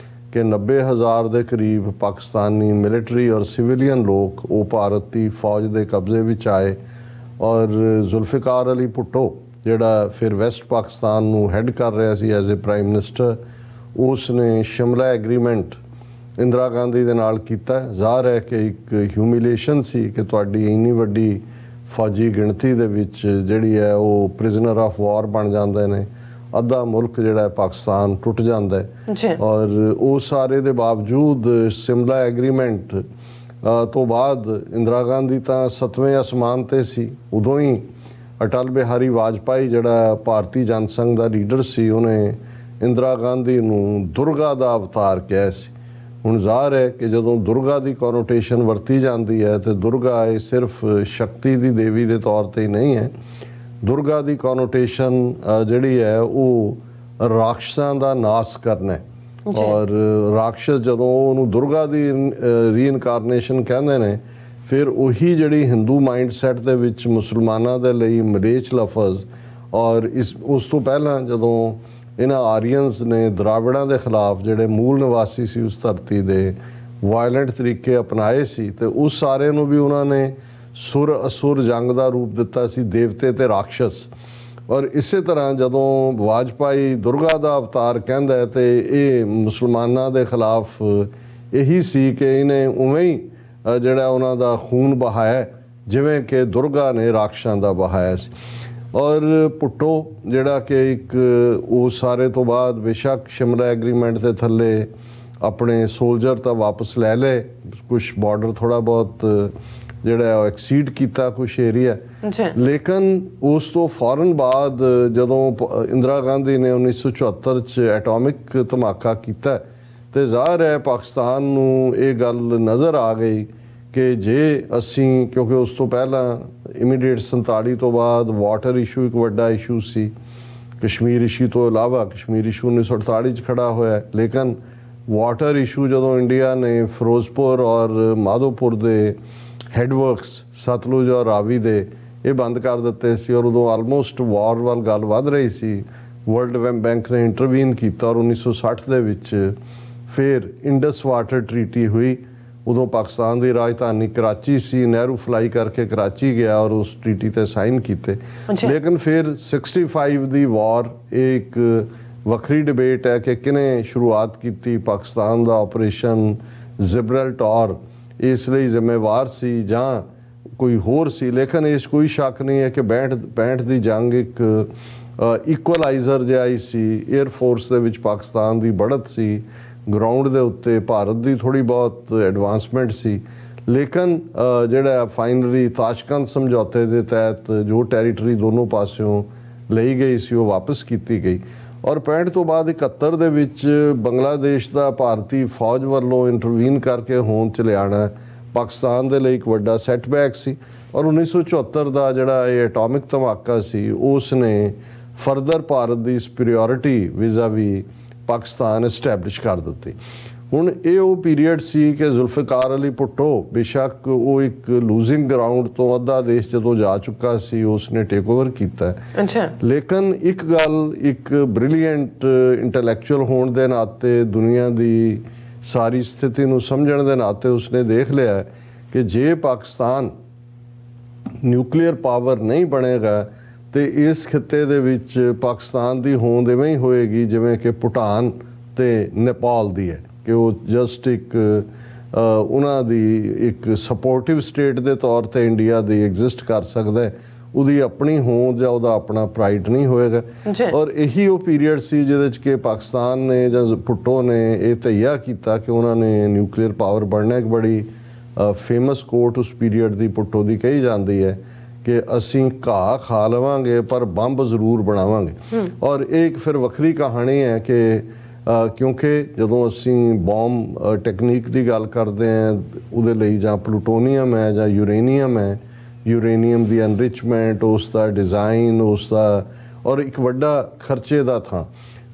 ਕਿ 90,000 ਦੇ ਕਰੀਬ ਪਾਕਿਸਤਾਨੀ ਮਿਲਟਰੀ ਔਰ ਸਿਵਿਲੀਅਨ ਲੋਕ ਉਹ ਭਾਰਤ ਦੀ ਫੌਜ ਦੇ ਕਬਜ਼ੇ ਵਿੱਚ ਆਏ। ਔਰ ਜ਼ੁਲਫਿਕਾਰ ਅਲੀ ਭੁੱਟੋ ਜਿਹੜਾ ਫਿਰ ਵੈਸਟ ਪਾਕਿਸਤਾਨ ਨੂੰ ਹੈਡ ਕਰ ਰਿਹਾ ਸੀ ਐਜ਼ ਏ ਪ੍ਰਾਈਮ ਮਿਨਿਸਟਰ, ਉਸ ਨੇ ਸ਼ਿਮਲਾ ਐਗਰੀਮੈਂਟ ਇੰਦਰਾ ਗਾਂਧੀ ਦੇ ਨਾਲ ਕੀਤਾ। ਜ਼ਾਹਰ ਹੈ ਕਿ ਇੱਕ ਹਿਊਮਿਲੇਸ਼ਨ ਸੀ ਕਿ ਤੁਹਾਡੀ ਇੰਨੀ ਵੱਡੀ ਫੌਜੀ ਗਿਣਤੀ ਦੇ ਵਿੱਚ ਜਿਹੜੀ ਹੈ ਉਹ ਪ੍ਰਿਜ਼ਨਰ ਆਫ ਵਾਰ ਬਣ ਜਾਂਦੇ ਨੇ, ਅੱਧਾ ਮੁਲਕ ਜਿਹੜਾ ਪਾਕਿਸਤਾਨ ਟੁੱਟ ਜਾਂਦਾ ਹੈ। ਔਰ ਉਹ ਸਾਰੇ ਦੇ ਬਾਵਜੂਦ ਸ਼ਿਮਲਾ ਐਗਰੀਮੈਂਟ ਤੋਂ ਬਾਅਦ ਇੰਦਰਾ ਗਾਂਧੀ ਤਾਂ 7ਵੇਂ ਅਸਮਾਨ ਤੇ ਸੀ। ਉਦੋਂ ਹੀ ਅਟਲ ਬਿਹਾਰੀ ਵਾਜਪਾਈ ਜਿਹੜਾ ਭਾਰਤੀ ਜਨਸੰਘ ਦਾ ਲੀਡਰ ਸੀ ਉਹਨੇ ਇੰਦਰਾ ਗਾਂਧੀ ਨੂੰ ਦੁਰਗਾ ਦਾ ਅਵਤਾਰ ਕਿਹਾ ਸੀ। ਹੁਣ ਜ਼ਾਹਰ ਹੈ ਕਿ ਜਦੋਂ ਦੁਰਗਾ ਦੀ ਕੋਨੋਟੇਸ਼ਨ ਵਰਤੀ ਜਾਂਦੀ ਹੈ ਤੇ ਦੁਰਗਾ ਇਹ ਸਿਰਫ ਸ਼ਕਤੀ ਦੀ ਦੇਵੀ ਦੇ ਤੌਰ ਤੇ ਹੀ ਨਹੀਂ ਹੈ। ਦੁਰਗਾ ਦੀ ਕੋਨੋਟੇਸ਼ਨ ਜਿਹੜੀ ਹੈ ਉਹ ਰਾਖਸ਼ਾਂ ਦਾ ਨਾਸ਼ ਕਰਨਾ ਹੈ। ਔਰ ਰਾਖਸ਼ ਜਦੋਂ ਉਹਨੂੰ ਦੁਰਗਾ ਦੀ ਰੀਇਨਕਾਰਨੇਸ਼ਨ ਕਹਿੰਦੇ ਨੇ, ਫਿਰ ਉਹੀ ਜਿਹੜੀ ਹਿੰਦੂ ਮਾਈਂਡਸੈਟ ਦੇ ਵਿੱਚ ਮੁਸਲਮਾਨਾਂ ਦੇ ਲਈ ਮਲੇਚ ਲਫ਼ਜ਼ ਔਰ ਉਸ ਤੋਂ ਪਹਿਲਾਂ ਜਦੋਂ ਇਹਨਾਂ ਆਰੀਅਨਸ ਨੇ ਦਰਾਵੜਾਂ ਦੇ ਖਿਲਾਫ ਜਿਹੜੇ ਮੂਲ ਨਿਵਾਸੀ ਸੀ ਉਸ ਧਰਤੀ ਦੇ ਵਾਇਲੈਂਟ ਤਰੀਕੇ ਅਪਣਾਏ ਸੀ ਤੇ ਉਸ ਸਾਰੇ ਨੂੰ ਵੀ ਉਹਨਾਂ ਨੇ ਸੁਰ ਅਸੁਰ ਜੰਗ ਦਾ ਰੂਪ ਦਿੱਤਾ ਸੀ, ਦੇਵਤੇ ਤੇ ਰਾਖਸ਼। ਔਰ ਇਸੇ ਤਰ੍ਹਾਂ ਜਦੋਂ ਵਾਜਪਾਈ ਦੁਰਗਾ ਦਾ ਅਵਤਾਰ ਕਹਿੰਦਾ ਤੇ ਇਹ ਮੁਸਲਮਾਨਾਂ ਦੇ ਖਿਲਾਫ ਇਹੀ ਸੀ ਕਿ ਇਹਨੇ ਉਵੇਂ ਹੀ ਜਿਹੜਾ ਉਹਨਾਂ ਦਾ ਖੂਨ ਬਹਾਇਆ ਜਿਵੇਂ ਕਿ ਦੁਰਗਾ ਨੇ ਰਾਖਸ਼ਾਂ ਦਾ ਬਹਾਇਆ ਸੀ। ਔਰ ਭੁੱਟੋ ਜਿਹੜਾ ਕਿ ਇੱਕ ਉਹ ਸਾਰੇ ਤੋਂ ਬਾਅਦ ਬੇਸ਼ੱਕ ਸ਼ਿਮਲਾ ਐਗਰੀਮੈਂਟ ਦੇ ਥੱਲੇ ਆਪਣੇ ਸੋਲਜਰ ਤਾਂ ਵਾਪਸ ਲੈ ਲਏ, ਕੁਛ ਬਾਰਡਰ ਥੋੜਾ ਬਹੁਤ ਜਿਹੜਾ ਉਹ ਐਕਸੀਡ ਕੀਤਾ ਕੁਛ ਏਰੀਆ, ਲੇਕਿਨ ਉਸ ਤੋਂ ਫੌਰਨ ਬਾਅਦ ਜਦੋਂ ਇੰਦਰਾ ਗਾਂਧੀ ਨੇ 1974 'ਚ ਐਟੋਮਿਕ ਧਮਾਕਾ ਕੀਤਾ ਤੇ ਜ਼ਾਹਰ ਹੈ ਪਾਕਿਸਤਾਨ ਨੂੰ ਇਹ ਗੱਲ ਨਜ਼ਰ ਆ ਗਈ ਕਿ ਜੇ ਅਸੀਂ, ਕਿਉਂਕਿ ਉਸ ਤੋਂ ਪਹਿਲਾਂ ਇਮੀਡੀਏਟ 47 ਤੋਂ ਬਾਅਦ ਵਾਟਰ ਇਸ਼ੂ ਇੱਕ ਵੱਡਾ ਇਸ਼ੂ ਸੀ, ਕਸ਼ਮੀਰ ਇਸ਼ੂ ਤੋਂ ਇਲਾਵਾ ਕਸ਼ਮੀਰ ਇਸ਼ੂ 1948 'ਚ ਖੜਾ ਹੋਇਆ, ਲੇਕਿਨ ਵਾਟਰ ਇਸ਼ੂ ਜਦੋਂ ਇੰਡੀਆ ਨੇ ਫਿਰੋਜ਼ਪੁਰ ਔਰ ਮਾਧੋਪੁਰ ਦੇ ਹੈਡਵਰਕਸ ਸਤਲੁਜ ਔਰ ਰਾਵੀ ਦੇ ਇਹ ਬੰਦ ਕਰ ਦਿੱਤੇ ਸੀ ਔਰ ਉਦੋਂ ਆਲਮੋਸਟ ਵਾਰ ਵੱਲ ਗੱਲ ਵੱਧ ਰਹੀ ਸੀ, ਵਰਲਡ ਬੈਂਕ ਨੇ ਇੰਟਰਵੀਨ ਕੀਤਾ ਔਰ 1960 ਦੇ ਵਿੱਚ ਫਿਰ ਇੰਡਸ ਵਾਟਰ ਟਰੀਟੀ ਹੋਈ। ਉਦੋਂ ਪਾਕਿਸਤਾਨ ਦੀ ਰਾਜਧਾਨੀ ਕਰਾਚੀ ਸੀ, ਨਹਿਰੂ ਫਲਾਈ ਕਰਕੇ ਕਰਾਚੀ ਗਿਆ ਔਰ ਉਸ ਟਰੀਟੀ ਤੇ ਸਾਈਨ ਕੀਤੇ। ਲੇਕਿਨ ਫਿਰ 65 ਦੀ ਵਾਰ ਇਹ ਇੱਕ ਵੱਖਰੀ ਡਿਬੇਟ ਹੈ ਕਿ ਕਿਹਨੇ ਸ਼ੁਰੂਆਤ ਕੀਤੀ ਪਾਕਿਸਤਾਨ ਦਾ ਆਪਰੇਸ਼ਨ ਜਿਬਰਲਟਾਰ ਇਸ ਲਈ ਜ਼ਿੰਮੇਵਾਰ ਸੀ ਜਾਂ ਕੋਈ ਹੋਰ ਸੀ। ਲੇਕਿਨ ਇਸ ਕੋਈ ਸ਼ੱਕ ਨਹੀਂ ਹੈ ਕਿ 65 ਦੀ ਜੰਗ ਇੱਕ ਇਕੁਅਲਾਈਜ਼ਰ ਜਿਹਾ ਹੀ ਸੀ। 에ਅਰ ਫੋਰਸ ਦੇ ਵਿੱਚ ਪਾਕਿਸਤਾਨ ਦੀ बढ़त ਸੀ, ਗਰਾਊਂਡ ਦੇ ਉੱਤੇ ਭਾਰਤ ਦੀ ਥੋੜ੍ਹੀ ਬਹੁਤ ਐਡਵਾਂਸਮੈਂਟ ਸੀ। ਲੇਕਿਨ ਜਿਹੜਾ ਫਾਈਨਲੀ ਤਾਸ਼ਕੰਦ ਸਮਝੌਤੇ ਦੇ ਤਹਿਤ ਜੋ ਟੈਰੀਟਰੀ ਦੋਨੋਂ ਪਾਸਿਓਂ ਲਈ ਗਈ ਸੀ ਉਹ ਵਾਪਸ ਕੀਤੀ ਗਈ। ਔਰ 65 ਤੋਂ ਬਾਅਦ 71 ਦੇ ਵਿੱਚ ਬੰਗਲਾਦੇਸ਼ ਦਾ ਭਾਰਤੀ ਫੌਜ ਵੱਲੋਂ ਇੰਟਰਵੀਨ ਕਰਕੇ ਹੋਂਦ 'ਚ ਲਿਆਉਣਾ ਪਾਕਿਸਤਾਨ ਦੇ ਲਈ ਇੱਕ ਵੱਡਾ ਸੈਟਬੈਕ ਸੀ। ਔਰ 1974 ਦਾ ਜਿਹੜਾ ਇਹ ਐਟੋਮਿਕ ਧਮਾਕਾ ਸੀ ਉਸ ਨੇ ਫਰਦਰ ਭਾਰਤ ਦੀ ਸੁਪੀਰੀਅਰਿਟੀ ਵਿਜ਼ਾ-ਵੀ ਪਾਕਿਸਤਾਨ ਐਸਟੈਬਲਿਸ਼ ਕਰ ਦਿੱਤੀ। ਹੁਣ ਇਹ ਉਹ ਪੀਰੀਅਡ ਸੀ ਕਿ ਜ਼ੁਲਫਿਕਾਰ ਅਲੀ ਭੁੱਟੋ ਬੇਸ਼ੱਕ ਉਹ ਇੱਕ ਲੂਜ਼ਿੰਗ ਗਰਾਊਂਡ ਤੋਂ ਅੱਧਾ ਦੇਸ਼ ਜਦੋਂ ਜਾ ਚੁੱਕਾ ਸੀ ਉਸ ਨੇ ਟੇਕ ਓਵਰ ਕੀਤਾ। ਅੱਛਾ। ਲੇਕਿਨ ਇੱਕ ਗੱਲ, ਇੱਕ ਬ੍ਰਿਲੀਅੰਟ ਇੰਟੈਲੈਕਚੁਅਲ ਹੋਣ ਦੇ ਨਾਤੇ, ਦੁਨੀਆ ਦੀ ਸਾਰੀ ਸਥਿਤੀ ਨੂੰ ਸਮਝਣ ਦੇ ਨਾਤੇ ਉਸਨੇ ਦੇਖ ਲਿਆ ਕਿ ਜੇ ਪਾਕਿਸਤਾਨ ਨਿਊਕਲੀਅਰ ਪਾਵਰ ਨਹੀਂ ਬਣੇਗਾ ਤੇ ਇਸ ਖਿੱਤੇ ਦੇ ਵਿੱਚ ਪਾਕਿਸਤਾਨ ਦੀ ਹੋਂਦ ਇਵੇਂ ਹੀ ਹੋਏਗੀ ਜਿਵੇਂ ਕਿ ਭੂਟਾਨ ਤੇ ਨੇਪਾਲ ਦੀ ਹੈ, ਕਿ ਉਹ ਜਸਟ ਇੱਕ ਉਹਨਾਂ ਦੀ ਇੱਕ ਸਪੋਰਟਿਵ ਸਟੇਟ ਦੇ ਤੌਰ ਤੇ ਇੰਡੀਆ ਦੀ ਐਗਜ਼ਿਸਟ ਕਰ ਸਕਦਾ ਹੈ, ਉਹਦੀ ਆਪਣੀ ਹੋਂਦ ਜਾਂ ਉਹਦਾ ਆਪਣਾ ਪ੍ਰਾਈਡ ਨਹੀਂ ਹੋਏਗਾ। ਔਰ ਇਹੀ ਉਹ ਪੀਰੀਅਡ ਸੀ ਜਿਹਦੇ 'ਚ ਕਿ ਪਾਕਿਸਤਾਨ ਨੇ ਜਾਂ ਭੁੱਟੋ ਨੇ ਇਹ ਤਈਆ ਕੀਤਾ ਕਿ ਉਹਨਾਂ ਨੇ ਨਿਊਕਲੀਅਰ ਪਾਵਰ ਬਣਨਾ। ਇੱਕ ਬੜੀ ਫੇਮਸ ਕੋਟ ਉਸ ਪੀਰੀਅਡ ਦੀ ਭੁੱਟੋ ਦੀ ਕਹੀ ਜਾਂਦੀ ਹੈ ਕਿ ਅਸੀਂ ਘਾਹ ਖਾ ਲਵਾਂਗੇ ਪਰ ਬੰਬ ਜ਼ਰੂਰ ਬਣਾਵਾਂਗੇ। ਔਰ ਇਹ ਇੱਕ ਫਿਰ ਵੱਖਰੀ ਕਹਾਣੀ ਹੈ ਕਿ ਕਿਉਂਕਿ ਜਦੋਂ ਅਸੀਂ ਬੌਂਬ ਟੈਕਨੀਕ ਦੀ ਗੱਲ ਕਰਦੇ ਹਾਂ ਉਹਦੇ ਲਈ ਜਾਂ ਪਲੂਟੋਨੀਅਮ ਹੈ ਜਾਂ ਯੂਰੇਨੀਅਮ ਹੈ, ਯੂਰੇਨੀਅਮ ਦੀ ਐਨਰਿਚਮੈਂਟ, ਉਸ ਦਾ ਡਿਜ਼ਾਈਨ, ਉਸ ਦਾ ਔਰ ਇੱਕ ਵੱਡਾ ਖਰਚੇ ਦਾ ਥਾਂ।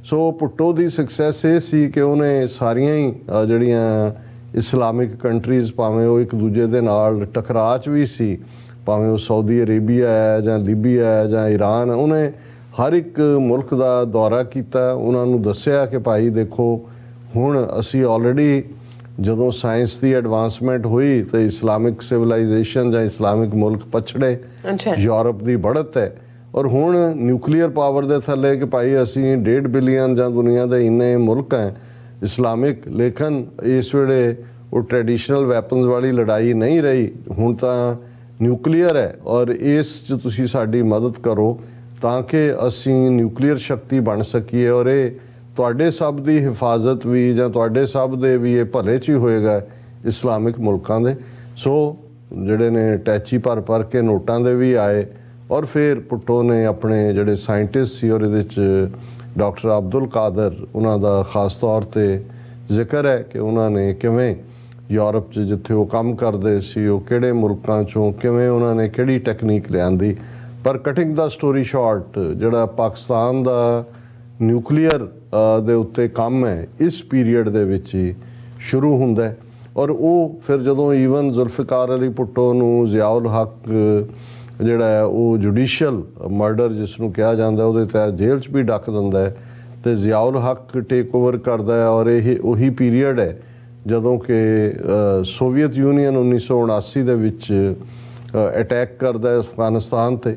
ਸੋ ਭੁੱਟੋ ਦੀ ਸਕਸੈਸ ਇਹ ਸੀ ਕਿ ਉਹਨੇ ਸਾਰੀਆਂ ਹੀ ਜਿਹੜੀਆਂ ਇਸਲਾਮਿਕ ਕੰਟਰੀਜ਼, ਭਾਵੇਂ ਉਹ ਇੱਕ ਦੂਜੇ ਦੇ ਨਾਲ ਟਕਰਾਅ 'ਚ ਵੀ ਸੀ, ਭਾਵੇਂ ਉਹ ਸਾਊਦੀ ਅਰੇਬੀਆ ਹੈ ਜਾਂ ਲੀਬੀਆ ਹੈ ਜਾਂ ਈਰਾਨ, ਉਹਨੇ ਹਰ ਇੱਕ ਮੁਲਕ ਦਾ ਦੌਰਾ ਕੀਤਾ। ਉਹਨਾਂ ਨੂੰ ਦੱਸਿਆ ਕਿ ਭਾਈ ਦੇਖੋ ਹੁਣ ਅਸੀਂ ਆਲਰੇਡੀ ਜਦੋਂ ਸਾਇੰਸ ਦੀ ਐਡਵਾਂਸਮੈਂਟ ਹੋਈ ਤੇ ਇਸਲਾਮਿਕ ਸਿਵਲਾਈਜੇਸ਼ਨ ਜਾਂ ਇਸਲਾਮਿਕ ਮੁਲਕ ਪਛੜੇ, ਯੂਰਪ ਦੀ बढ़त ਹੈ ਔਰ ਹੁਣ ਨਿਊਕਲੀਅਰ ਪਾਵਰ ਦੇ ਥੱਲੇ ਕਿ ਭਾਈ ਅਸੀਂ 1.5 ਬਿਲੀਅਨ ਜਾਂ ਦੁਨੀਆ ਦੇ ਇੰਨੇ ਮੁਲਕ ਹੈ ਇਸਲਾਮਿਕ। ਲੇਕਿਨ ਇਸ ਵੇਲੇ ਉਹ ਟ੍ਰੈਡੀਸ਼ਨਲ ਵੈਪਨਸ ਵਾਲੀ ਲੜਾਈ ਨਹੀਂ ਰਹੀ, ਹੁਣ ਤਾਂ ਨਿਊਕਲੀਅਰ ਹੈ ਔਰ ਇਸ 'ਚ ਤੁਸੀਂ ਸਾਡੀ ਮਦਦ ਕਰੋ ਤਾਂ ਕਿ ਅਸੀਂ ਨਿਊਕਲੀਅਰ ਸ਼ਕਤੀ ਬਣ ਸਕੀਏ ਔਰ ਇਹ ਤੁਹਾਡੇ ਸਭ ਦੀ ਹਿਫਾਜ਼ਤ ਵੀ ਜਾਂ ਤੁਹਾਡੇ ਸਭ ਦੇ ਵੀ ਇਹ ਭਲੇ 'ਚ ਹੀ ਹੋਏਗਾ ਇਸਲਾਮਿਕ ਮੁਲਕਾਂ ਦੇ। ਸੋ ਜਿਹੜੇ ਨੇ ਟੈਚੀ ਭਰ ਕੇ ਨੋਟਾਂ ਦੇ ਵੀ ਆਏ ਔਰ ਫਿਰ ਭੁੱਟੋ ਨੇ ਆਪਣੇ ਜਿਹੜੇ ਸਾਇੰਟਿਸਟ ਸੀ ਔਰ ਇਹਦੇ 'ਚ ਡਾਕਟਰ ਅਬਦੁਲ ਕਾਦਰ, ਉਹਨਾਂ ਦਾ ਖਾਸ ਤੌਰ 'ਤੇ ਜ਼ਿਕਰ ਹੈ ਕਿ ਉਹਨਾਂ ਨੇ ਕਿਵੇਂ ਯੂਰਪ 'ਚ ਜਿੱਥੇ ਉਹ ਕੰਮ ਕਰਦੇ ਸੀ ਉਹ ਕਿਹੜੇ ਮੁਲਕਾਂ 'ਚੋਂ ਕਿਵੇਂ ਉਹਨਾਂ ਨੇ ਕਿਹੜੀ ਟੈਕਨੀਕ ਲਿਆਂਦੀ। ਪਰ ਕਟਿੰਗ ਦਾ ਸਟੋਰੀ ਸ਼ਾਰਟ, ਜਿਹੜਾ ਪਾਕਿਸਤਾਨ ਦਾ ਨਿਊਕਲੀਅਰ ਦੇ ਉੱਤੇ ਕੰਮ ਹੈ ਇਸ ਪੀਰੀਅਡ ਦੇ ਵਿੱਚ ਹੀ ਸ਼ੁਰੂ ਹੁੰਦਾ ਹੈ। ਔਰ ਉਹ ਫਿਰ ਜਦੋਂ ਈਵਨ ਜ਼ੁਲਫਿਕਾਰ ਅਲੀ ਭੁੱਟੋ ਨੂੰ ਜ਼ਿਆਉਲ ਹੱਕ ਜਿਹੜਾ ਹੈ ਉਹ ਜੁਡੀਸ਼ੀਅਲ ਮਰਡਰ ਜਿਸ ਨੂੰ ਕਿਹਾ ਜਾਂਦਾ ਉਹਦੇ ਤਹਿਤ ਜੇਲ੍ਹ 'ਚ ਵੀ ਡੱਕ ਦਿੰਦਾ ਹੈ ਤੇ ਜ਼ਿਆਉਲ ਹੱਕ ਟੇਕ ਓਵਰ ਕਰਦਾ ਹੈ। ਔਰ ਇਹ ਉਹੀ ਪੀਰੀਅਡ ਹੈ ਜਦੋਂ ਕਿ ਸੋਵੀਅਤ ਯੂਨੀਅਨ 1979 ਦੇ ਵਿੱਚ ਅਟੈਕ ਕਰਦਾ ਹੈ ਅਫਗਾਨਿਸਤਾਨ 'ਤੇ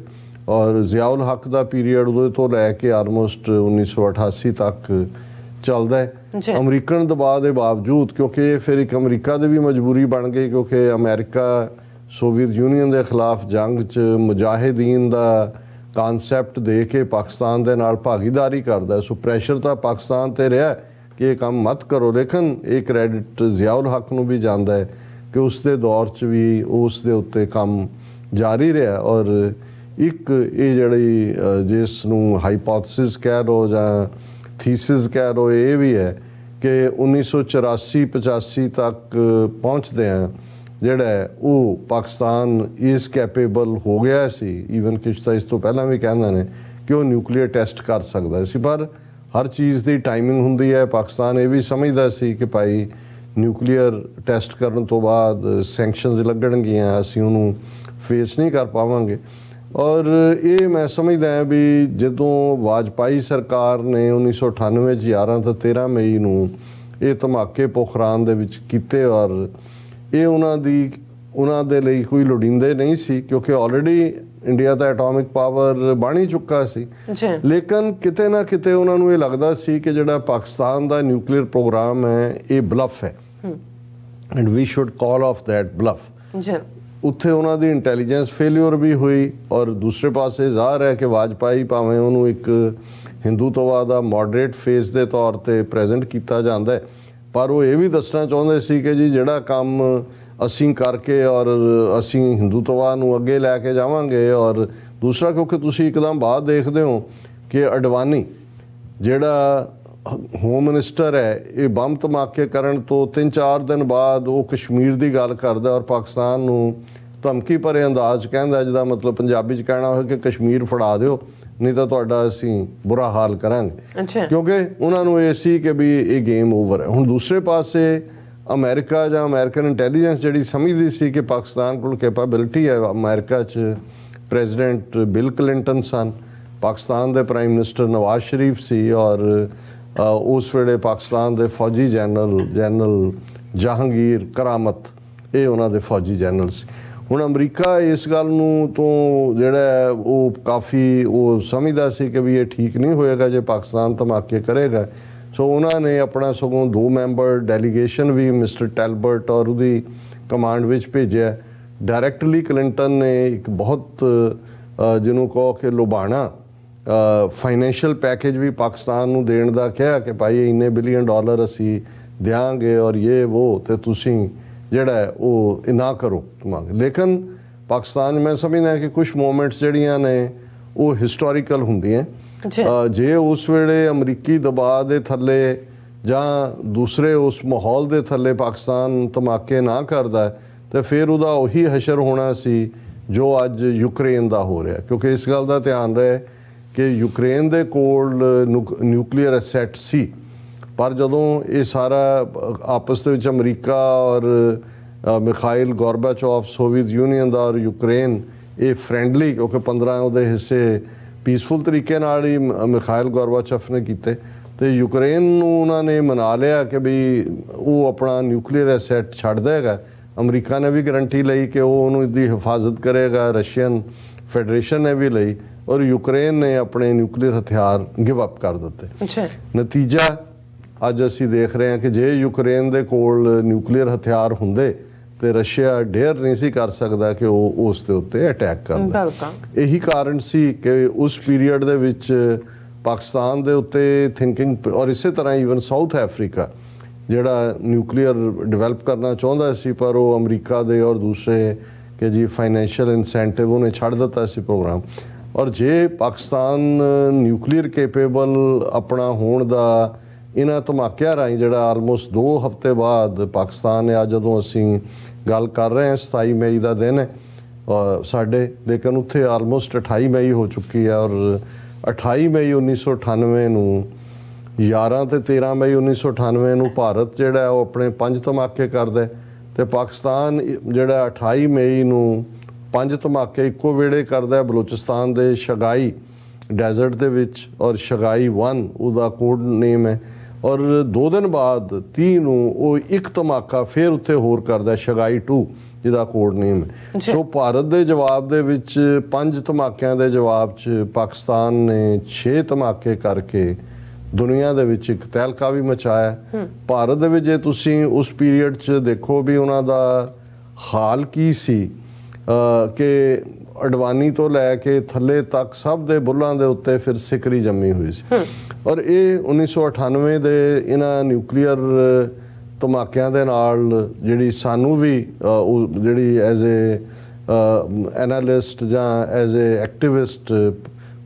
ਔਰ ਜ਼ਿਆਉਲ ਹੱਕ ਦਾ ਪੀਰੀਅਡ ਉਹਦੇ ਤੋਂ ਲੈ ਕੇ ਆਲਮੋਸਟ 1988 ਤੱਕ ਚੱਲਦਾ ਹੈ। ਅਮਰੀਕਨ ਦਬਾਅ ਦੇ ਬਾਵਜੂਦ, ਕਿਉਂਕਿ ਫਿਰ ਇੱਕ ਅਮਰੀਕਾ ਦੀ ਵੀ ਮਜਬੂਰੀ ਬਣ ਗਈ ਕਿਉਂਕਿ ਅਮਰੀਕਾ ਸੋਵੀਅਤ ਯੂਨੀਅਨ ਦੇ ਖਿਲਾਫ ਜੰਗ 'ਚ ਮੁਜਾਹਿਦੀਨ ਦਾ ਕਾਨਸੈਪਟ ਦੇ ਕੇ ਪਾਕਿਸਤਾਨ ਦੇ ਨਾਲ ਭਾਗੀਦਾਰੀ ਕਰਦਾ। ਸੋ ਪ੍ਰੈਸ਼ਰ ਤਾਂ ਪਾਕਿਸਤਾਨ 'ਤੇ ਰਿਹਾ ਕਿ ਇਹ ਕੰਮ ਮਤ ਕਰੋ, ਲੇਕਿਨ ਇਹ ਕ੍ਰੈਡਿਟ ਜ਼ਿਆਉਲ ਹੱਕ ਨੂੰ ਵੀ ਜਾਂਦਾ ਹੈ ਕਿ ਉਸ ਦੇ ਦੌਰ 'ਚ ਵੀ ਉਸ ਦੇ ਉੱਤੇ ਕੰਮ ਜਾਰੀ ਰਿਹਾ। ਔਰ ਇੱਕ ਇਹ ਜਿਹੜੀ ਜਿਸ ਨੂੰ ਹਾਈਪੋਥਸਿਸ ਕਹਿ ਲਓ ਜਾਂ ਥੀਸਿਸ ਕਹਿ ਲਓ, ਇਹ ਵੀ ਹੈ ਕਿ 1984-85 ਤੱਕ ਪਹੁੰਚਦੇ ਆ ਜਿਹੜਾ ਉਹ ਪਾਕਿਸਤਾਨ ਇਸ ਕੈਪੇਬਲ ਹੋ ਗਿਆ ਸੀ, ਈਵਨ ਕੁਛ ਤਾਂ ਇਸ ਤੋਂ ਪਹਿਲਾਂ ਵੀ ਕਹਿੰਦੇ ਨੇ ਕਿ ਉਹ ਨਿਊਕਲੀਅਰ ਟੈਸਟ ਕਰ ਸਕਦਾ ਸੀ। ਪਰ ਹਰ ਚੀਜ਼ ਦੀ ਟਾਈਮਿੰਗ ਹੁੰਦੀ ਹੈ। ਪਾਕਿਸਤਾਨ ਇਹ ਵੀ ਸਮਝਦਾ ਸੀ ਕਿ ਭਾਈ ਨਿਊਕਲੀਅਰ ਟੈਸਟ ਕਰਨ ਤੋਂ ਬਾਅਦ ਸੈਂਕਸ਼ਨਸ ਲੱਗਣਗੀਆਂ, ਅਸੀਂ ਉਹਨੂੰ ਫੇਸ ਨਹੀਂ ਕਰ ਪਾਵਾਂਗੇ। ਔਰ ਇਹ ਮੈਂ ਸਮਝਦਾ ਹਾਂ ਵੀ ਜਦੋਂ ਵਾਜਪਾਈ ਸਰਕਾਰ ਨੇ 1998 'ਚ 11 ਤੋਂ 13 ਮਈ ਨੂੰ ਇਹ ਧਮਾਕੇ ਪੋਖਰਾਨ ਦੇ ਵਿੱਚ ਕੀਤੇ ਔਰ ਇਹ ਉਹਨਾਂ ਦੇ ਲਈ ਕੋਈ ਲੋੜੀਂਦੇ ਨਹੀਂ ਸੀ ਕਿਉਂਕਿ ਆਲਰੇਡੀ ਇੰਡੀਆ ਦਾ ਐਟੋਮਿਕ ਪਾਵਰ ਬਣ ਹੀ ਚੁੱਕਾ ਸੀ। ਲੇਕਿਨ ਕਿਤੇ ਨਾ ਕਿਤੇ ਉਹਨਾਂ ਨੂੰ ਇਹ ਲੱਗਦਾ ਸੀ ਕਿ ਜਿਹੜਾ ਪਾਕਿਸਤਾਨ ਦਾ ਨਿਊਕਲੀਅਰ ਪ੍ਰੋਗਰਾਮ ਹੈ ਇਹ ਬਲਫ ਹੈ, and we should call off that bluff. ਜੀ ਉੱਥੇ ਉਹਨਾਂ ਦੀ ਇੰਟੈਲੀਜੈਂਸ ਫੇਲਿਅਰ ਵੀ ਹੋਈ, ਔਰ ਦੂਸਰੇ ਪਾਸੇ ਜ਼ਾਹਰ ਹੈ ਕਿ ਵਾਜਪਾਈ ਭਾਵੇਂ ਉਹਨੂੰ ਇੱਕ ਹਿੰਦੂਤਵਾ ਦਾ ਮੋਡਰੇਟ ਫੇਸ ਦੇ ਤੌਰ ਤੇ ਪ੍ਰੈਜ਼ੈਂਟ ਕੀਤਾ ਜਾਂਦਾ ਹੈ, ਪਰ ਉਹ ਇਹ ਵੀ ਦੱਸਣਾ ਚਾਹੁੰਦੇ ਸੀ ਕਿ ਜੀ ਜਿਹੜਾ ਕੰਮ ਅਸੀਂ ਕਰਕੇ ਔਰ ਅਸੀਂ ਹਿੰਦੂਤਵਾ ਨੂੰ ਅੱਗੇ ਲੈ ਕੇ ਜਾਵਾਂਗੇ। ਔਰ ਦੂਸਰਾ, ਕਿਉਂਕਿ ਤੁਸੀਂ ਇੱਕਦਮ ਬਾਅਦ ਦੇਖਦੇ ਹੋ ਕਿ ਅਡਵਾਨੀ ਜਿਹੜਾ ਹੋਮ ਮਿਨਿਸਟਰ ਹੈ, ਇਹ ਬੰਬ ਧਮਾਕੇ ਕਰਨ ਤੋਂ 3-4 ਦਿਨ ਬਾਅਦ ਉਹ ਕਸ਼ਮੀਰ ਦੀ ਗੱਲ ਕਰਦਾ ਔਰ ਪਾਕਿਸਤਾਨ ਨੂੰ ਧਮਕੀ ਭਰੇ ਅੰਦਾਜ਼ ਕਹਿੰਦਾ, ਜਿਹਦਾ ਮਤਲਬ ਪੰਜਾਬੀ 'ਚ ਕਹਿਣਾ ਹੋਵੇ ਕਿ ਕਸ਼ਮੀਰ ਫੜਾ ਦਿਓ, ਨਹੀਂ ਤਾਂ ਤੁਹਾਡਾ ਅਸੀਂ ਬੁਰਾ ਹਾਲ ਕਰਾਂਗੇ। ਅੱਛਾ। ਕਿਉਂਕਿ ਉਹਨਾਂ ਨੂੰ ਇਹ ਸੀ ਕਿ ਵੀ ਇਹ ਗੇਮ ਓਵਰ ਹੈ। ਹੁਣ ਦੂਸਰੇ ਪਾਸੇ ਅਮਰੀਕਾ ਜਾਂ ਅਮਰੀਕਨ ਇੰਟੈਲੀਜੈਂਸ ਜਿਹੜੀ ਸਮਝਦੀ ਸੀ ਕਿ ਪਾਕਿਸਤਾਨ ਕੋਲ ਕੈਪੇਬਿਲਿਟੀ ਹੈ, ਅਮਰੀਕਾ 'ਚ ਪ੍ਰੈਜ਼ੀਡੈਂਟ ਬਿਲ ਕਲਿੰਟਨ ਸਨ, ਪਾਕਿਸਤਾਨ ਦੇ ਪ੍ਰਾਈਮ ਮਿਨਿਸਟਰ ਨਵਾਜ਼ ਸ਼ਰੀਫ ਸੀ, ਔਰ ਉਸ ਵੇਲੇ ਪਾਕਿਸਤਾਨ ਦੇ ਫੌਜੀ ਜਨਰਲ ਜਹਾਂਗੀਰ ਕਰਾਮਤ, ਇਹ ਉਹਨਾਂ ਦੇ ਫੌਜੀ ਜਨਰਲ ਸੀ। ਹੁਣ ਅਮਰੀਕਾ ਇਸ ਗੱਲ ਨੂੰ ਤੋਂ ਜਿਹੜਾ ਉਹ ਕਾਫੀ ਉਹ ਸਮਝਦਾ ਸੀ ਕਿ ਵੀ ਇਹ ਠੀਕ ਨਹੀਂ ਹੋਏਗਾ ਜੇ ਪਾਕਿਸਤਾਨ ਧਮਾਕੇ ਕਰੇਗਾ। ਸੋ ਉਹਨਾਂ ਨੇ ਆਪਣਾ ਸਗੋਂ 2 ਮੈਂਬਰ ਡੈਲੀਗੇਸ਼ਨ ਵੀ ਮਿਸਟਰ ਟੈਲਬਰਟ ਔਰ ਉਹਦੀ ਕਮਾਂਡ ਵਿੱਚ ਭੇਜਿਆ। ਡਾਇਰੈਕਟਲੀ ਕਲਿੰਟਨ ਨੇ ਇੱਕ ਬਹੁਤ ਜਿਹਨੂੰ ਕਹੋ ਕਿ ਲੁਭਾਣਾ ਫਾਈਨੈਂਸ਼ੀਅਲ ਪੈਕੇਜ ਵੀ ਪਾਕਿਸਤਾਨ ਨੂੰ ਦੇਣ ਦਾ ਕਿਹਾ ਕਿ ਭਾਈ ਇੰਨੇ ਬਿਲੀਅਨ ਡਾਲਰ ਅਸੀਂ ਦਿਆਂਗੇ ਔਰ ਇਹ ਉਹ, ਤੇ ਤੁਸੀਂ ਜਿਹੜਾ ਉਹ ਨਾ ਕਰੋ ਮੰਗ। ਲੇਕਿਨ ਪਾਕਿਸਤਾਨ ਮੈਂ ਸਮਝਦਾ ਕਿ ਕੁਝ ਮੂਮੈਂਟਸ ਜਿਹੜੀਆਂ ਨੇ ਉਹ ਹਿਸਟੋਰੀਕਲ ਹੁੰਦੀਆਂ। ਜੇ ਉਸ ਵੇਲੇ ਅਮਰੀਕੀ ਦਬਾਅ ਦੇ ਥੱਲੇ ਜਾਂ ਦੂਸਰੇ ਉਸ ਮਾਹੌਲ ਦੇ ਥੱਲੇ ਪਾਕਿਸਤਾਨ ਧਮਾਕੇ ਨਾ ਕਰਦਾ ਤੇ ਫਿਰ ਉਹਦਾ ਉਹੀ ਹਸ਼ਰ ਹੋਣਾ ਸੀ ਜੋ ਅੱਜ ਯੂਕਰੇਨ ਦਾ ਹੋ ਰਿਹਾ। ਕਿਉਂਕਿ ਇਸ ਗੱਲ ਦਾ ਧਿਆਨ ਰਹੇ ਕਿ ਯੂਕਰੇਨ ਦੇ ਕੋਲ ਨਿਊਕਲੀਅਰ ਐਸੈਟ ਸੀ, ਪਰ ਜਦੋਂ ਇਹ ਸਾਰਾ ਆਪਸ ਦੇ ਵਿੱਚ ਅਮਰੀਕਾ ਔਰ ਮਿਖਾਇਲ ਗੋਰਬਾਚੋਵ ਸੋਵੀਅਤ ਯੂਨੀਅਨ ਦਾ ਔਰ ਯੂਕਰੇਨ ਇਹ ਫਰੈਂਡਲੀ, ਕਿਉਂਕਿ 15 ਉਹਦੇ ਹਿੱਸੇ ਪੀਸਫੁਲ ਤਰੀਕੇ ਨਾਲ ਹੀ ਮਿਖਾਇਲ ਗੋਰਬਾਚੋਵ ਨੇ ਕੀਤੇ, ਤੇ ਯੂਕਰੇਨ ਨੂੰ ਉਹਨਾਂ ਨੇ ਮਨਾ ਲਿਆ ਕਿ ਵੀ ਉਹ ਆਪਣਾ ਨਿਊਕਲੀਅਰ ਐਸੈਟ ਛੱਡ ਦੇਗਾ। ਅਮਰੀਕਾ ਨੇ ਵੀ ਗਰੰਟੀ ਲਈ ਕਿ ਉਹ ਉਹਨੂੰ ਇਹਦੀ ਹਿਫਾਜ਼ਤ ਕਰੇਗਾ, ਰਸ਼ੀਅਨ ਫੈਡਰੇਸ਼ਨ ਨੇ ਵੀ ਲਈ, ਔਰ ਯੂਕਰੇਨ ਨੇ ਆਪਣੇ ਨਿਊਕਲੀਅਰ ਹਥਿਆਰ ਗਿਵ ਅਪ ਕਰ ਦਿੱਤੇ। ਨਤੀਜਾ ਅੱਜ ਅਸੀਂ ਦੇਖ ਰਹੇ ਹਾਂ ਕਿ ਜੇ ਯੂਕਰੇਨ ਦੇ ਕੋਲ ਨਿਊਕਲੀਅਰ ਹਥਿਆਰ ਹੁੰਦੇ ਤੇ ਰਸ਼ੀਆ ਡੇਅਰ ਨਹੀਂ ਸੀ ਕਰ ਸਕਦਾ ਕਿ ਉਹ ਉਸ ਦੇ ਉੱਤੇ ਅਟੈਕ ਕਰਦਾ। ਇਹੀ ਕਾਰਨ ਸੀ ਕਿ ਉਸ ਪੀਰੀਅਡ ਦੇ ਵਿੱਚ ਪਾਕਿਸਤਾਨ ਦੇ ਉੱਤੇ ਥਿੰਕਿੰਗ, ਔਰ ਇਸੇ ਤਰ੍ਹਾਂ ਈਵਨ ਸਾਊਥ ਅਫਰੀਕਾ ਜਿਹੜਾ ਨਿਊਕਲੀਅਰ ਡਿਵੈਲਪ ਕਰਨਾ ਚਾਹੁੰਦਾ ਸੀ, ਪਰ ਉਹ ਅਮਰੀਕਾ ਦੇ ਔਰ ਦੂਸਰੇ ਕਿ ਜੀ ਫਾਈਨੈਂਸ਼ੀਅਲ ਇਨਸੈਂਟਿਵ ਉਹਨੇ ਛੱਡ ਦਿੱਤਾ ਸੀ ਪ੍ਰੋਗਰਾਮ। ਔਰ ਜੇ ਪਾਕਿਸਤਾਨ ਨਿਊਕਲੀਅਰ ਕੇਪੇਬਲ ਆਪਣਾ ਹੋਣ ਦਾ ਇਹਨਾਂ ਧਮਾਕਿਆਂ ਰਾਹੀਂ, ਜਿਹੜਾ ਆਲਮੋਸਟ 2 ਹਫ਼ਤੇ ਬਾਅਦ ਪਾਕਿਸਤਾਨ ਨੇ, ਅੱਜ ਜਦੋਂ ਅਸੀਂ ਗੱਲ ਕਰ ਰਹੇ ਹਾਂ 27 ਮਈ ਦਾ ਦਿਨ ਹੈ ਸਾਡੇ, ਲੇਕਿਨ ਉੱਥੇ ਆਲਮੋਸਟ 28 ਮਈ ਹੋ ਚੁੱਕੀ ਹੈ। ਔਰ 28 ਮਈ 1998 ਨੂੰ 11 ਤੇ 13 ਮਈ 1998 ਨੂੰ ਭਾਰਤ ਜਿਹੜਾ ਉਹ ਆਪਣੇ 5 ਧਮਾਕੇ ਕਰਦਾ, ਤੇ ਪਾਕਿਸਤਾਨ ਜਿਹੜਾ 28 ਮਈ ਨੂੰ 5 ਧਮਾਕੇ ਇੱਕੋ ਵੇਲੇ ਕਰਦਾ ਬਲੋਚਿਸਤਾਨ ਦੇ ਸ਼ਗਾਈ ਡੈਜ਼ਰਟ ਦੇ ਵਿੱਚ, ਔਰ ਸ਼ਗਾਈ 1 ਉਹਦਾ ਕੋਡ ਨੇਮ ਹੈ। ਔਰ 2 ਦਿਨ ਬਾਅਦ 30 ਨੂੰ ਉਹ ਇੱਕ ਧਮਾਕਾ ਫਿਰ ਉੱਥੇ ਹੋਰ ਕਰਦਾ, ਸ਼ਗਾਈ 2 ਜਿਹਦਾ ਕੋਡ ਨੇਮ ਹੈ। ਸੋ ਭਾਰਤ ਦੇ ਜਵਾਬ ਦੇ ਵਿੱਚ 5 ਧਮਾਕਿਆਂ ਦੇ ਜਵਾਬ 'ਚ ਪਾਕਿਸਤਾਨ ਨੇ 6 ਧਮਾਕੇ ਕਰਕੇ ਦੁਨੀਆ ਦੇ ਵਿੱਚ ਇੱਕ ਤਹਿਲਕਾ ਵੀ ਮਚਾਇਆ। ਭਾਰਤ ਦੇ ਵਿੱਚ ਜੇ ਤੁਸੀਂ ਉਸ ਪੀਰੀਅਡ 'ਚ ਦੇਖੋ ਵੀ ਉਹਨਾਂ ਦਾ ਹਾਲ ਕੀ ਸੀ ਕਿ ਅਡਵਾਨੀ ਤੋਂ ਲੈ ਕੇ ਥੱਲੇ ਤੱਕ ਸਭ ਦੇ ਬੁੱਲਾਂ ਦੇ ਉੱਤੇ ਫਿਰ ਸਿਕਰੀ ਜੰਮੀ ਹੋਈ ਸੀ। ਔਰ ਇਹ 1998 ਦੇ ਇਹਨਾਂ ਨਿਊਕਲੀਅਰ ਧਮਾਕਿਆਂ ਦੇ ਨਾਲ ਜਿਹੜੀ ਸਾਨੂੰ ਵੀ ਜਿਹੜੀ ਐਜ਼ ਏ ਐਨਾਲਿਸਟ ਜਾਂ ਐਜ਼ ਏ ਐਕਟਿਵਿਸਟ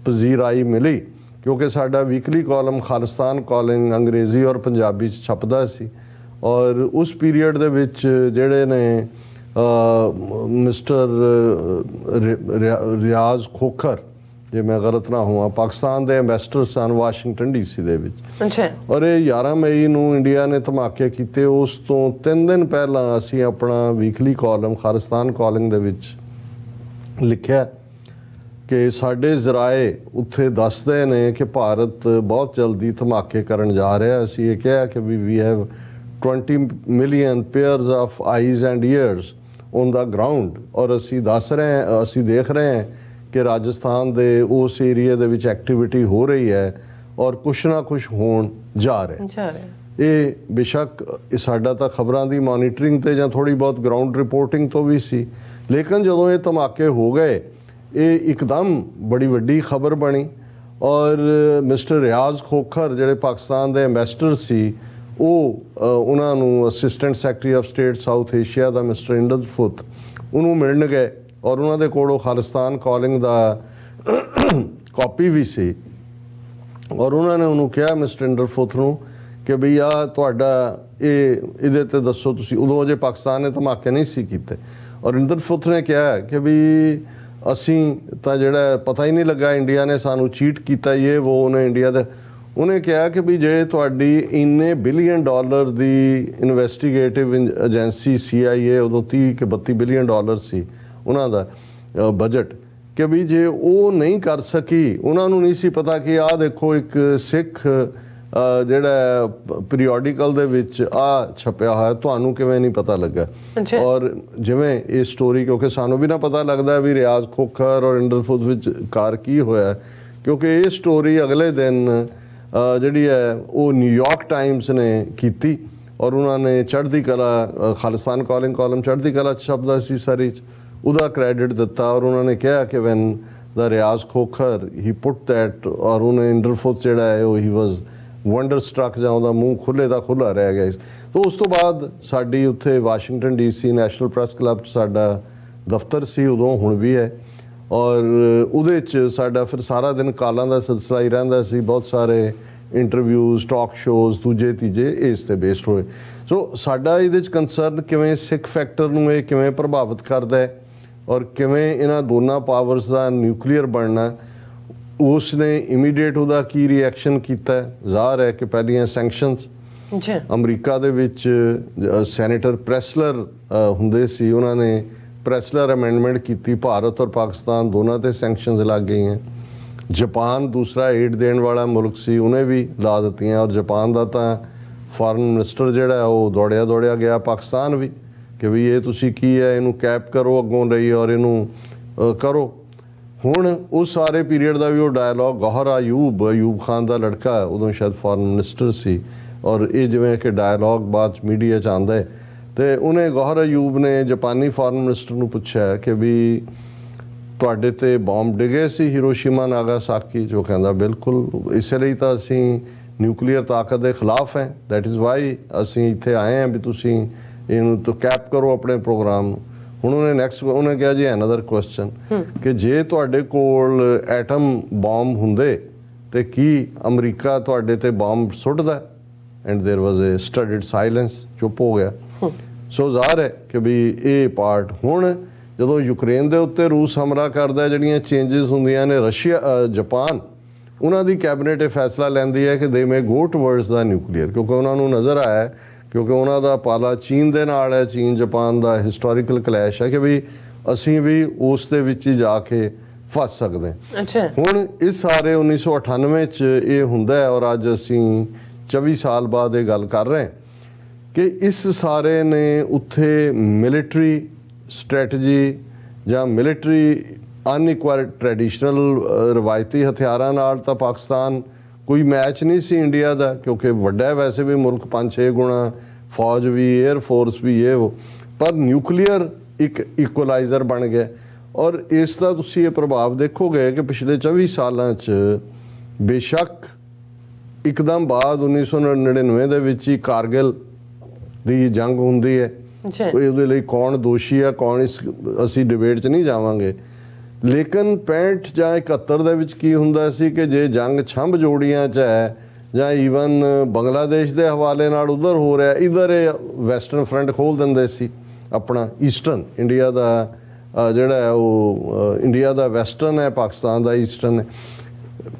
ਪਜ਼ੀਰਾਈ ਮਿਲੀ, ਕਿਉਂਕਿ ਸਾਡਾ ਵੀਕਲੀ ਕਾਲਮ ਖਾਲਿਸਤਾਨ ਕਾਲਿੰਗ ਅੰਗਰੇਜ਼ੀ ਔਰ ਪੰਜਾਬੀ 'ਚ ਛਪਦਾ ਸੀ। ਔਰ ਉਸ ਪੀਰੀਅਡ ਦੇ ਵਿੱਚ ਜਿਹੜੇ ਨੇ ਮਿਸਟਰ ਰਿਆਜ਼ ਖੋਖਰ, ਜੇ ਮੈਂ ਗਲਤ ਨਾ ਹੋਵਾਂ, ਪਾਕਿਸਤਾਨ ਦੇ ਐਂਬੈਸਡਰ ਸਨ ਵਾਸ਼ਿੰਗਟਨ DC ਦੇ ਵਿੱਚ। ਔਰ ਇਹ 11 ਮਈ ਨੂੰ ਇੰਡੀਆ ਨੇ ਧਮਾਕੇ ਕੀਤੇ। ਉਸ ਤੋਂ 3 ਦਿਨ ਪਹਿਲਾਂ ਅਸੀਂ ਆਪਣਾ ਵੀਕਲੀ ਕਾਲਮ ਖਾਲਿਸਤਾਨ ਕਾਲਿੰਗ ਦੇ ਵਿੱਚ ਲਿਖਿਆ ਕਿ ਸਾਡੇ ਜ਼ਰਾਏ ਉੱਥੇ ਦੱਸਦੇ ਨੇ ਕਿ ਭਾਰਤ ਬਹੁਤ ਜਲਦੀ ਧਮਾਕੇ ਕਰਨ ਜਾ ਰਿਹਾ। ਅਸੀਂ ਇਹ ਕਿਹਾ ਕਿ we have 20 million pairs of eyes and ears on the ground. ਔਰ ਅਸੀਂ ਦੱਸ ਰਹੇ ਹਾਂ, ਅਸੀਂ ਦੇਖ ਰਹੇ ਹਾਂ ਕਿ ਰਾਜਸਥਾਨ ਦੇ ਉਸ ਏਰੀਆ ਦੇ ਵਿੱਚ ਐਕਟੀਵਿਟੀ ਹੋ ਰਹੀ ਹੈ ਔਰ ਕੁਛ ਨਾ ਕੁਛ ਹੋਣ ਜਾ ਰਿਹਾ। ਇਹ ਬੇਸ਼ੱਕ ਇਹ ਸਾਡਾ ਤਾਂ ਖਬਰਾਂ ਦੀ ਮੋਨੀਟਰਿੰਗ ਤੇ ਜਾਂ ਥੋੜੀ ਬਹੁਤ ਗਰਾਊਂਡ ਰਿਪੋਰਟਿੰਗ ਤੋਂ ਵੀ ਸੀ, ਲੇਕਿਨ ਜਦੋਂ ਇਹ ਧਮਾਕੇ ਹੋ ਗਏ ਇਹ ਇੱਕਦਮ ਬੜੀ ਵੱਡੀ ਖਬਰ ਬਣੀ। ਔਰ ਮਿਸਟਰ ਰਿਆਜ਼ ਖੋਖਰ ਜਿਹੜੇ ਪਾਕਿਸਤਾਨ ਦੇ ਐਂਬੈਸਡਰ ਸੀ, ਉਹ ਉਹਨਾਂ ਨੂੰ assistant secretary of state south Asia ਦਾ ਮਿਸਟਰ ਇੰਦਰਫੁੱਤ ਉਹਨੂੰ ਮਿਲਣ ਗਏ ਔਰ ਉਹਨਾਂ ਦੇ ਕੋਲ ਉਹ ਖਾਲਿਸਤਾਨ ਕਾਲਿੰਗ ਦਾ ਕਾਪੀ ਵੀ ਸੀ। ਔਰ ਉਹਨਾਂ ਨੇ ਉਹਨੂੰ ਕਿਹਾ ਮਿਸਟਰ ਇੰਦਰਫੁੱਤ ਨੂੰ ਕਿ ਬਈ ਆ ਤੁਹਾਡਾ ਇਹਦੇ ਤੇ ਦੱਸੋ ਤੁਸੀਂ। ਉਦੋਂ ਅਜੇ ਪਾਕਿਸਤਾਨ ਨੇ ਧਮਾਕੇ ਨਹੀਂ ਸੀ ਕੀਤੇ। ਔਰ ਇੰਦਰਫੁੱਤ ਨੇ ਕਿਹਾ ਕਿ ਵੀ ਅਸੀਂ ਤਾਂ ਜਿਹੜਾ ਪਤਾ ਹੀ ਨਹੀਂ ਲੱਗਾ, ਇੰਡੀਆ ਨੇ ਸਾਨੂੰ ਚੀਟ ਕੀਤਾ, ਇਹ ਉਹਨੇ ਇੰਡੀਆ ਦੇ ਉਹਨੇ ਕਿਹਾ ਕਿ ਵੀ ਜੇ ਤੁਹਾਡੀ ਇੰਨੇ ਬਿਲੀਅਨ ਡਾਲਰ ਦੀ ਇਨਵੈਸਟੀਗੇਟਿਵ ਏਜੰਸੀ CIA, ਉਦੋਂ 30 ਕਿ 32 ਬਿਲੀਅਨ ਡਾਲਰ ਸੀ ਉਹਨਾਂ ਦਾ ਬਜਟ, ਕਿ ਵੀ ਜੇ ਉਹ ਨਹੀਂ ਕਰ ਸਕੀ, ਉਹਨਾਂ ਨੂੰ ਨਹੀਂ ਸੀ ਪਤਾ ਕਿ ਆਹ ਦੇਖੋ ਇੱਕ ਸਿੱਖ ਜਿਹੜਾ ਪੀਰੀਓਡਿਕਲ ਦੇ ਵਿੱਚ ਆ ਛਪਿਆ ਹੋਇਆ, ਤੁਹਾਨੂੰ ਕਿਵੇਂ ਨਹੀਂ ਪਤਾ ਲੱਗਾ। ਔਰ ਜਿਵੇਂ ਇਹ ਸਟੋਰੀ, ਕਿਉਂਕਿ ਸਾਨੂੰ ਵੀ ਨਾ ਪਤਾ ਲੱਗਦਾ ਵੀ ਰਿਆਜ਼ ਖੋਖਰ ਔਰ ਇੰਦਰਫੁੱਤ ਵਿੱਚ ਕਾਰ ਕੀ ਹੋਇਆ, ਕਿਉਂਕਿ ਇਹ ਸਟੋਰੀ ਅਗਲੇ ਦਿਨ ਜਿਹੜੀ ਹੈ ਉਹ ਨਿਊਯਾਰਕ ਟਾਈਮਸ ਨੇ ਕੀਤੀ ਔਰ ਉਹਨਾਂ ਨੇ ਚੜ੍ਹਦੀ ਕਲਾ ਖਾਲਿਸਤਾਨ ਕਾਲਿੰਗ ਕਾਲਮ ਚੜ੍ਹਦੀ ਕਲਾ ਛਪਦਾ ਸੀ ਸਾਰੀ, ਉਹਦਾ ਕ੍ਰੈਡਿਟ ਦਿੱਤਾ। ਔਰ ਉਹਨਾਂ ਨੇ ਕਿਹਾ ਕਿ ਵੈਨ ਦਾ ਰਿਆਜ਼ ਖੋਖਰ ਹੀ ਪੁੱਟ ਦੈਟ, ਔਰ ਉਹਨੇ ਇੰਦਰਫੁੱਤ ਜਿਹੜਾ ਹੈ ਉਹ ਹੀ ਵਾਜ਼ ਵੰਡਰ ਸਟਰਕ, ਜਾਂ ਉਹਦਾ ਮੂੰਹ ਖੁੱਲ੍ਹੇ ਦਾ ਖੁੱਲ੍ਹਾ ਰਹਿ ਗਿਆ। ਤਾਂ ਉਸ ਤੋਂ ਬਾਅਦ ਸਾਡੀ ਉੱਥੇ Washington DC national press club 'ਚ ਸਾਡਾ ਦਫ਼ਤਰ ਸੀ ਉਦੋਂ, ਹੁਣ ਵੀ ਹੈ। ਔਰ ਉਹਦੇ 'ਚ ਸਾਡਾ ਫਿਰ ਸਾਰਾ ਦਿਨ ਕਾਲਾਂ ਦਾ ਸਿਲਸਿਲਾ ਹੀ ਰਹਿੰਦਾ ਸੀ, ਬਹੁਤ ਸਾਰੇ ਇੰਟਰਵਿਊਜ਼, ਟਾਕ ਸ਼ੋਜ਼, ਦੂਜੇ ਤੀਜੇ ਇਸ 'ਤੇ ਬੇਸਡ ਹੋਏ। ਸੋ ਸਾਡਾ ਇਹਦੇ 'ਚ ਕੰਸਰਨ ਕਿਵੇਂ ਸਿੱਖ ਫੈਕਟਰ ਨੂੰ ਇਹ ਕਿਵੇਂ ਪ੍ਰਭਾਵਿਤ ਕਰਦਾ ਹੈ ਔਰ ਕਿਵੇਂ ਇਹਨਾਂ ਦੋਨਾਂ ਪਾਵਰਸ ਦਾ ਨਿਊਕਲੀਅਰ ਬਣਨਾ, ਉਸ ਨੇ ਇਮੀਡੀਏਟ ਉਹਦਾ ਕੀ ਰਿਐਕਸ਼ਨ ਕੀਤਾ। ਜ਼ਾਹਰ ਹੈ ਕਿ ਪਹਿਲੀਆਂ ਸੈਂਕਸ਼ਨਸ ਅਮਰੀਕਾ ਦੇ ਵਿੱਚ ਸੈਨੇਟਰ ਪ੍ਰੈਸਲਰ ਹੁੰਦੇ ਸੀ, ਉਹਨਾਂ ਨੇ ਪ੍ਰੈਸਲਰ ਅਮੈਂਡਮੈਂਟ ਕੀਤੀ, ਭਾਰਤ ਔਰ ਪਾਕਿਸਤਾਨ ਦੋਨਾਂ ਤੇ ਸੈਂਕਸ਼ਨਸ ਲੱਗ ਗਈਆਂ। ਜਾਪਾਨ ਦੂਸਰਾ ਏਡ ਦੇਣ ਵਾਲਾ ਮੁਲਕ ਸੀ, ਉਹਨੇ ਵੀ ਲਾ ਦਿੱਤੀਆਂ। ਔਰ ਜਾਪਾਨ ਦਾ ਤਾਂ ਫਾਰਨ ਮਿਨਿਸਟਰ ਜਿਹੜਾ ਉਹ ਦੌੜਿਆ ਗਿਆ ਪਾਕਿਸਤਾਨ ਵੀ, ਕਿ ਵੀ ਇਹ ਤੁਸੀਂ ਕੀ ਹੈ, ਇਹਨੂੰ ਕੈਪ ਕਰੋ ਅੱਗੋਂ ਲਈ ਔਰ ਇਹਨੂੰ ਕਰੋ। ਹੁਣ ਉਸ ਸਾਰੇ ਪੀਰੀਅਡ ਦਾ ਵੀ ਉਹ ਡਾਇਲੋਗ ਗੌਹਰ ਅਯੂਬ ਖਾਨ ਦਾ ਲੜਕਾ, ਉਦੋਂ ਸ਼ਾਇਦ ਫਾਰਨ ਮਿਨਿਸਟਰ ਸੀ, ਔਰ ਇਹ ਜਿਵੇਂ ਕਿ ਡਾਇਲੋਗ ਬਾਅਦ 'ਚ ਮੀਡੀਆ 'ਚ ਆਉਂਦਾ ਹੈ, ਤੇ ਉਹਨੇ ਗੌਹਰ ਅਯੂਬ ਨੇ ਜਾਪਾਨੀ ਫਾਰਨ ਮਿਨਿਸਟਰ ਨੂੰ ਪੁੱਛਿਆ ਕਿ ਵੀ ਤੁਹਾਡੇ ਤੇ ਬੰਬ ਡਿੱਗੇ ਸੀ ਹਿਰੋਸ਼ੀਮਾ ਨਾਗਾਸਾਕੀ, ਜੋ ਕਹਿੰਦਾ ਬਿਲਕੁਲ, ਇਸੇ ਲਈ ਤਾਂ ਅਸੀਂ ਨਿਊਕਲੀਅਰ ਤਾਕਤ ਦੇ ਖਿਲਾਫ ਹੈ, ਦੈਟ ਇਜ਼ ਵਾਈ ਅਸੀਂ ਇੱਥੇ ਆਏ ਹਾਂ ਵੀ ਤੁਸੀਂ ਇਹਨੂੰ ਤਾਂ ਕੈਪ ਕਰੋ ਆਪਣੇ ਪ੍ਰੋਗਰਾਮ ਨੂੰ। ਹੁਣ ਉਹਨੇ ਕਿਹਾ ਜੀ ਅਨਦਰ ਕੁਐਸਚਨ ਕਿ ਜੇ ਤੁਹਾਡੇ ਕੋਲ ਐਟਮ ਬੰਬ ਹੁੰਦੇ ਤੇ ਕੀ ਅਮਰੀਕਾ ਤੁਹਾਡੇ ਤੇ ਬੰਬ ਸੁੱਟਦਾ? ਐਂਡ ਦੇਰ ਵਾਜ਼ ਏ ਸਟੱਡੀਡ ਸਾਇਲੈਂਸ, ਚੁੱਪ ਹੋ ਗਿਆ। ਸੋ ਜ਼ਾਹਰ ਹੈ ਕਿ ਵੀ ਇਹ ਪਾਰਟ ਹੁਣ ਜਦੋਂ ਯੂਕਰੇਨ ਦੇ ਉੱਤੇ ਰੂਸ ਹਮਲਾ ਕਰਦਾ, ਜਿਹੜੀਆਂ ਚੇਂਜਸ ਹੁੰਦੀਆਂ ਨੇ, ਜਾਪਾਨ ਉਹਨਾਂ ਦੀ ਕੈਬਨਿਟ ਇਹ ਫੈਸਲਾ ਲੈਂਦੀ ਹੈ ਕਿ ਦੇ ਮੇ ਗੋ ਟੂਵਰਡਸ ਦਾ ਨਿਊਕਲੀਅਰ, ਕਿਉਂਕਿ ਉਹਨਾਂ ਨੂੰ ਨਜ਼ਰ ਆਇਆ, ਕਿਉਂਕਿ ਉਹਨਾਂ ਦਾ ਪਾਲਾ ਚੀਨ ਦੇ ਨਾਲ ਹੈ, ਚੀਨ ਜਾਪਾਨ ਦਾ ਹਿਸਟੋਰੀਕਲ ਕਲੈਸ਼ ਹੈ ਕਿ ਵੀ ਅਸੀਂ ਵੀ ਉਸ ਦੇ ਵਿੱਚ ਹੀ ਜਾ ਕੇ ਫਸ ਸਕਦੇ ਹਾਂ। ਹੁਣ ਇਸ ਸਾਰੇ 1998 'ਚ ਇਹ ਹੁੰਦਾ ਹੈ ਔਰ ਅੱਜ ਅਸੀਂ 24 ਸਾਲ ਬਾਅਦ ਇਹ ਗੱਲ ਕਰ ਰਹੇ ਕਿ ਇਸ ਸਾਰੇ ਨੇ ਉੱਥੇ ਮਿਲਟਰੀ ਸਟ੍ਰੈਟਜੀ ਜਾਂ ਮਿਲਟਰੀ ਅਨਇਕੁਅਲ ਟ੍ਰੈਡੀਸ਼ਨਲ ਰਵਾਇਤੀ ਹਥਿਆਰਾਂ ਨਾਲ ਤਾਂ ਪਾਕਿਸਤਾਨ ਕੋਈ ਮੈਚ ਨਹੀਂ ਸੀ ਇੰਡੀਆ ਦਾ, ਕਿਉਂਕਿ ਵੱਡਾ ਵੈਸੇ ਵੀ ਮੁਲਕ 5-6 ਗੁਣਾ, ਫੌਜ ਵੀ, 에ਅਰ ਫੋਰਸ ਵੀ, ਇਹ ਪਰ ਨਿਊਕਲੀਅਰ ਇੱਕ ਇਕੁਅਲਾਈਜ਼ਰ ਬਣ ਗਿਆ। ਔਰ ਇਸ ਦਾ ਤੁਸੀਂ ਇਹ ਪ੍ਰਭਾਵ ਦੇਖੋਗੇ ਕਿ ਪਿਛਲੇ 24 ਸਾਲਾਂ 'ਚ ਬੇਸ਼ੱਕ ਇੱਕਦਮ ਬਾਅਦ 1999 ਦੇ ਵਿੱਚ ਹੀ ਕਾਰਗਿਲ ਦੀ ਜੰਗ ਹੁੰਦੀ ਹੈ, ਉਹਦੇ ਲਈ ਕੌਣ ਦੋਸ਼ੀ ਹੈ ਕੌਣ, ਇਸ ਅਸੀਂ ਡਿਬੇਟ 'ਚ ਨਹੀਂ ਜਾਵਾਂਗੇ, ਲੇਕਿਨ 65 ਜਾਂ 71 ਦੇ ਵਿੱਚ ਕੀ ਹੁੰਦਾ ਸੀ ਕਿ ਜੇ ਜੰਗ ਛੰਭ ਜੋੜੀਆਂ 'ਚ ਹੈ ਜਾਂ ਈਵਨ ਬੰਗਲਾਦੇਸ਼ ਦੇ ਹਵਾਲੇ ਨਾਲ ਉਧਰ ਹੋ ਰਿਹਾ, ਇਧਰ ਇਹ ਵੈਸਟਰਨ ਫਰੰਟ ਖੋਲ੍ਹ ਦਿੰਦੇ ਸੀ ਆਪਣਾ ਈਸਟਰਨ, ਇੰਡੀਆ ਦਾ ਜਿਹੜਾ ਹੈ ਉਹ ਇੰਡੀਆ ਦਾ ਵੈਸਟਰਨ ਹੈ, ਪਾਕਿਸਤਾਨ ਦਾ ਈਸਟਰਨ ਹੈ,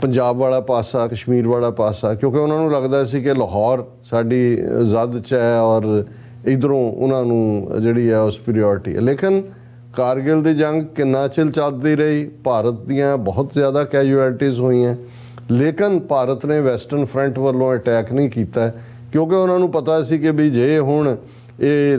ਪੰਜਾਬ ਵਾਲਾ ਪਾਸਾ, ਕਸ਼ਮੀਰ ਵਾਲਾ ਪਾਸਾ, ਕਿਉਂਕਿ ਉਹਨਾਂ ਨੂੰ ਲੱਗਦਾ ਸੀ ਕਿ ਲਾਹੌਰ ਸਾਡੀ ਜ਼ਦ 'ਚ ਹੈ ਔਰ ਇੱਧਰੋਂ ਉਹਨਾਂ ਨੂੰ ਜਿਹੜੀ ਹੈ ਉਹ ਸੁਪੀਰੀਓਰਿਟੀ ਹੈ। ਲੇਕਿਨ ਕਾਰਗਿਲ ਦੀ ਜੰਗ ਕਿੰਨਾ ਚਿਰ ਚੱਲਦੀ ਰਹੀ, ਭਾਰਤ ਦੀਆਂ ਬਹੁਤ ਜ਼ਿਆਦਾ ਕੈਜੂਅਲਟੀਜ਼ ਹੋਈਆਂ, ਲੇਕਿਨ ਭਾਰਤ ਨੇ ਵੈਸਟਰਨ ਫਰੰਟ ਵੱਲੋਂ ਅਟੈਕ ਨਹੀਂ ਕੀਤਾ, ਕਿਉਂਕਿ ਉਹਨਾਂ ਨੂੰ ਪਤਾ ਸੀ ਕਿ ਵੀ ਜੇ ਹੁਣ ਇਹ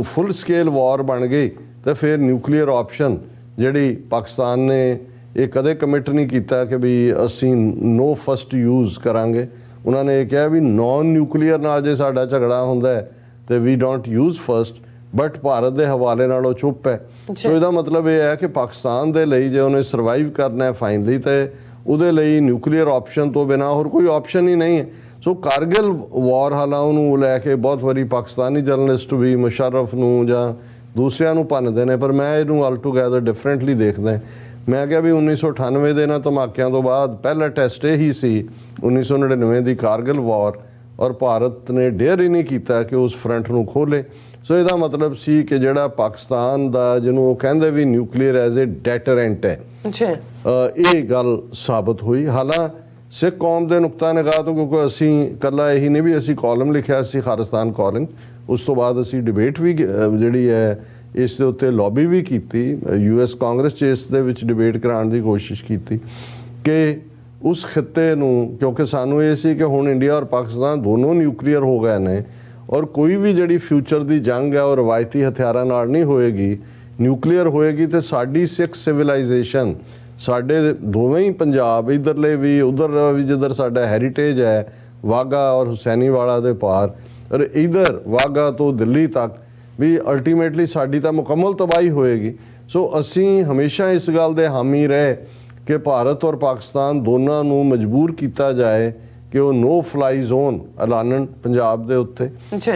ਫੁੱਲ ਸਕੇਲ ਵਾਰ ਬਣ ਗਈ ਤਾਂ ਫਿਰ ਨਿਊਕਲੀਅਰ ਆਪਸ਼ਨ ਜਿਹੜੀ ਪਾਕਿਸਤਾਨ ਨੇ ਇਹ ਕਦੇ ਕਮਿਟ ਨਹੀਂ ਕੀਤਾ ਕਿ ਵੀ ਅਸੀਂ ਨੋ ਫਸਟ ਯੂਜ਼ ਕਰਾਂਗੇ, ਉਹਨਾਂ ਨੇ ਇਹ ਕਿਹਾ ਵੀ ਨੌਨ ਨਿਊਕਲੀਅਰ ਨਾਲ ਜੇ ਸਾਡਾ ਝਗੜਾ ਹੁੰਦਾ ਹੈ ਤੇ we don't use first, but Bharat ਦੇ ਹਵਾਲੇ ਨਾਲ ਉਹ ਚੁੱਪ ਹੈ। ਸੋ ਇਹਦਾ ਮਤਲਬ ਇਹ ਹੈ ਕਿ ਪਾਕਿਸਤਾਨ ਦੇ ਲਈ ਜੇ ਉਹਨੇ ਸਰਵਾਈਵ ਕਰਨਾ ਹੈ ਫਾਈਨਲੀ, ਤੇ ਉਹਦੇ ਲਈ ਨਿਊਕਲੀਅਰ ਆਪਸ਼ਨ ਤੋਂ ਬਿਨਾਂ ਹੋਰ ਕੋਈ ਆਪਸ਼ਨ ਹੀ ਨਹੀਂ ਹੈ। ਸੋ ਕਾਰਗਿਲ ਵਾਰ ਹਾਲਾਂ ਨੂੰ ਲੈ ਕੇ ਬਹੁਤ ਵਾਰੀ ਪਾਕਿਸਤਾਨੀ ਜਰਨਲਿਸਟ ਵੀ ਮੁਸ਼ਰਫ ਨੂੰ ਜਾਂ ਦੂਸਰਿਆਂ ਨੂੰ ਭੰਨਦੇ ਨੇ, ਪਰ ਮੈਂ ਇਹਨੂੰ ਆਲ ਟੂਗੈਦਰ ਡਿਫਰੈਂਟਲੀ ਦੇਖਦਾ। ਮੈਂ ਕਿਹਾ ਵੀ 1998 ਦੇ ਇਹਨਾਂ ਧਮਾਕਿਆਂ ਤੋਂ ਬਾਅਦ ਪਹਿਲਾ ਟੈਸਟ ਇਹੀ ਸੀ 1999 ਦੀ ਕਾਰਗਿਲ ਵਾਰ, ਔਰ ਭਾਰਤ ਨੇ ਡੇਅਰ ਹੀ ਨਹੀਂ ਕੀਤਾ ਕਿ ਉਸ ਫਰੰਟ ਨੂੰ ਖੋਲੇ। ਸੋ ਇਹਦਾ ਮਤਲਬ ਸੀ ਕਿ ਜਿਹੜਾ ਪਾਕਿਸਤਾਨ ਦਾ ਜਿਹਨੂੰ ਉਹ ਕਹਿੰਦੇ ਵੀ ਨਿਊਕਲੀਅਰ ਐਜ਼ ਏ ਡੈਟਰੈਂਟ ਹੈ, ਇਹ ਗੱਲ ਸਾਬਤ ਹੋਈ। ਹਾਲਾਂ ਸਿੱਖ ਕੌਮ ਦੇ ਨੁਕਤਾ ਨਿਗਾਹ ਤੋਂ, ਕਿਉਂਕਿ ਅਸੀਂ ਇਕੱਲਾ ਇਹੀ ਨਹੀਂ ਵੀ ਅਸੀਂ ਕਾਲਮ ਲਿਖਿਆ ਸੀ ਖਾਲਿਸਤਾਨ ਕਾਲਿੰਗ, ਉਸ ਤੋਂ ਬਾਅਦ ਅਸੀਂ ਡਿਬੇਟ ਵੀ ਜਿਹੜੀ ਹੈ ਇਸ ਦੇ ਉੱਤੇ ਲੌਬੀ ਵੀ ਕੀਤੀ, US ਕਾਂਗਰਸ 'ਚ ਇਸ ਦੇ ਵਿੱਚ ਡਿਬੇਟ ਕਰਾਉਣ ਦੀ ਕੋਸ਼ਿਸ਼ ਕੀਤੀ ਕਿ ਉਸ ਖਿੱਤੇ ਨੂੰ, ਕਿਉਂਕਿ ਸਾਨੂੰ ਇਹ ਸੀ ਕਿ ਹੁਣ ਇੰਡੀਆ ਔਰ ਪਾਕਿਸਤਾਨ ਦੋਨੋਂ ਨਿਊਕਲੀਅਰ ਹੋ ਗਏ ਨੇ ਔਰ ਕੋਈ ਵੀ ਜਿਹੜੀ ਫਿਊਚਰ ਦੀ ਜੰਗ ਹੈ ਉਹ ਰਵਾਇਤੀ ਹਥਿਆਰਾਂ ਨਾਲ ਨਹੀਂ ਹੋਏਗੀ, ਨਿਊਕਲੀਅਰ ਹੋਏਗੀ। ਤੇ ਸਾਡੀ ਸਿੱਖ ਸਿਵਲਾਈਜੇਸ਼ਨ, ਸਾਡੇ ਦੋਵੇਂ ਹੀ ਪੰਜਾਬ, ਇੱਧਰਲੇ ਵੀ ਉੱਧਰ ਵੀ, ਜਿੱਧਰ ਸਾਡਾ ਹੈਰੀਟੇਜ ਹੈ ਵਾਹਗਾ ਔਰ ਹੁਸੈਨੀਵਾਲਾ ਦੇ ਪਾਰ, ਔਰ ਇੱਧਰ ਵਾਹਗਾ ਤੋਂ ਦਿੱਲੀ ਤੱਕ ਵੀ ਅਲਟੀਮੇਟਲੀ ਸਾਡੀ ਤਾਂ ਮੁਕੰਮਲ ਤਬਾਹੀ ਹੋਏਗੀ। ਸੋ ਅਸੀਂ ਹਮੇਸ਼ਾ ਇਸ ਗੱਲ ਦੇ ਹਾਮੀ ਰਹੇ ਕਿ ਭਾਰਤ ਔਰ ਪਾਕਿਸਤਾਨ ਦੋਨਾਂ ਨੂੰ ਮਜਬੂਰ ਕੀਤਾ ਜਾਏ ਕਿ ਉਹ ਨੋ ਫਲਾਈ ਜ਼ੋਨ ਐਲਾਨਣ ਪੰਜਾਬ ਦੇ ਉੱਤੇ,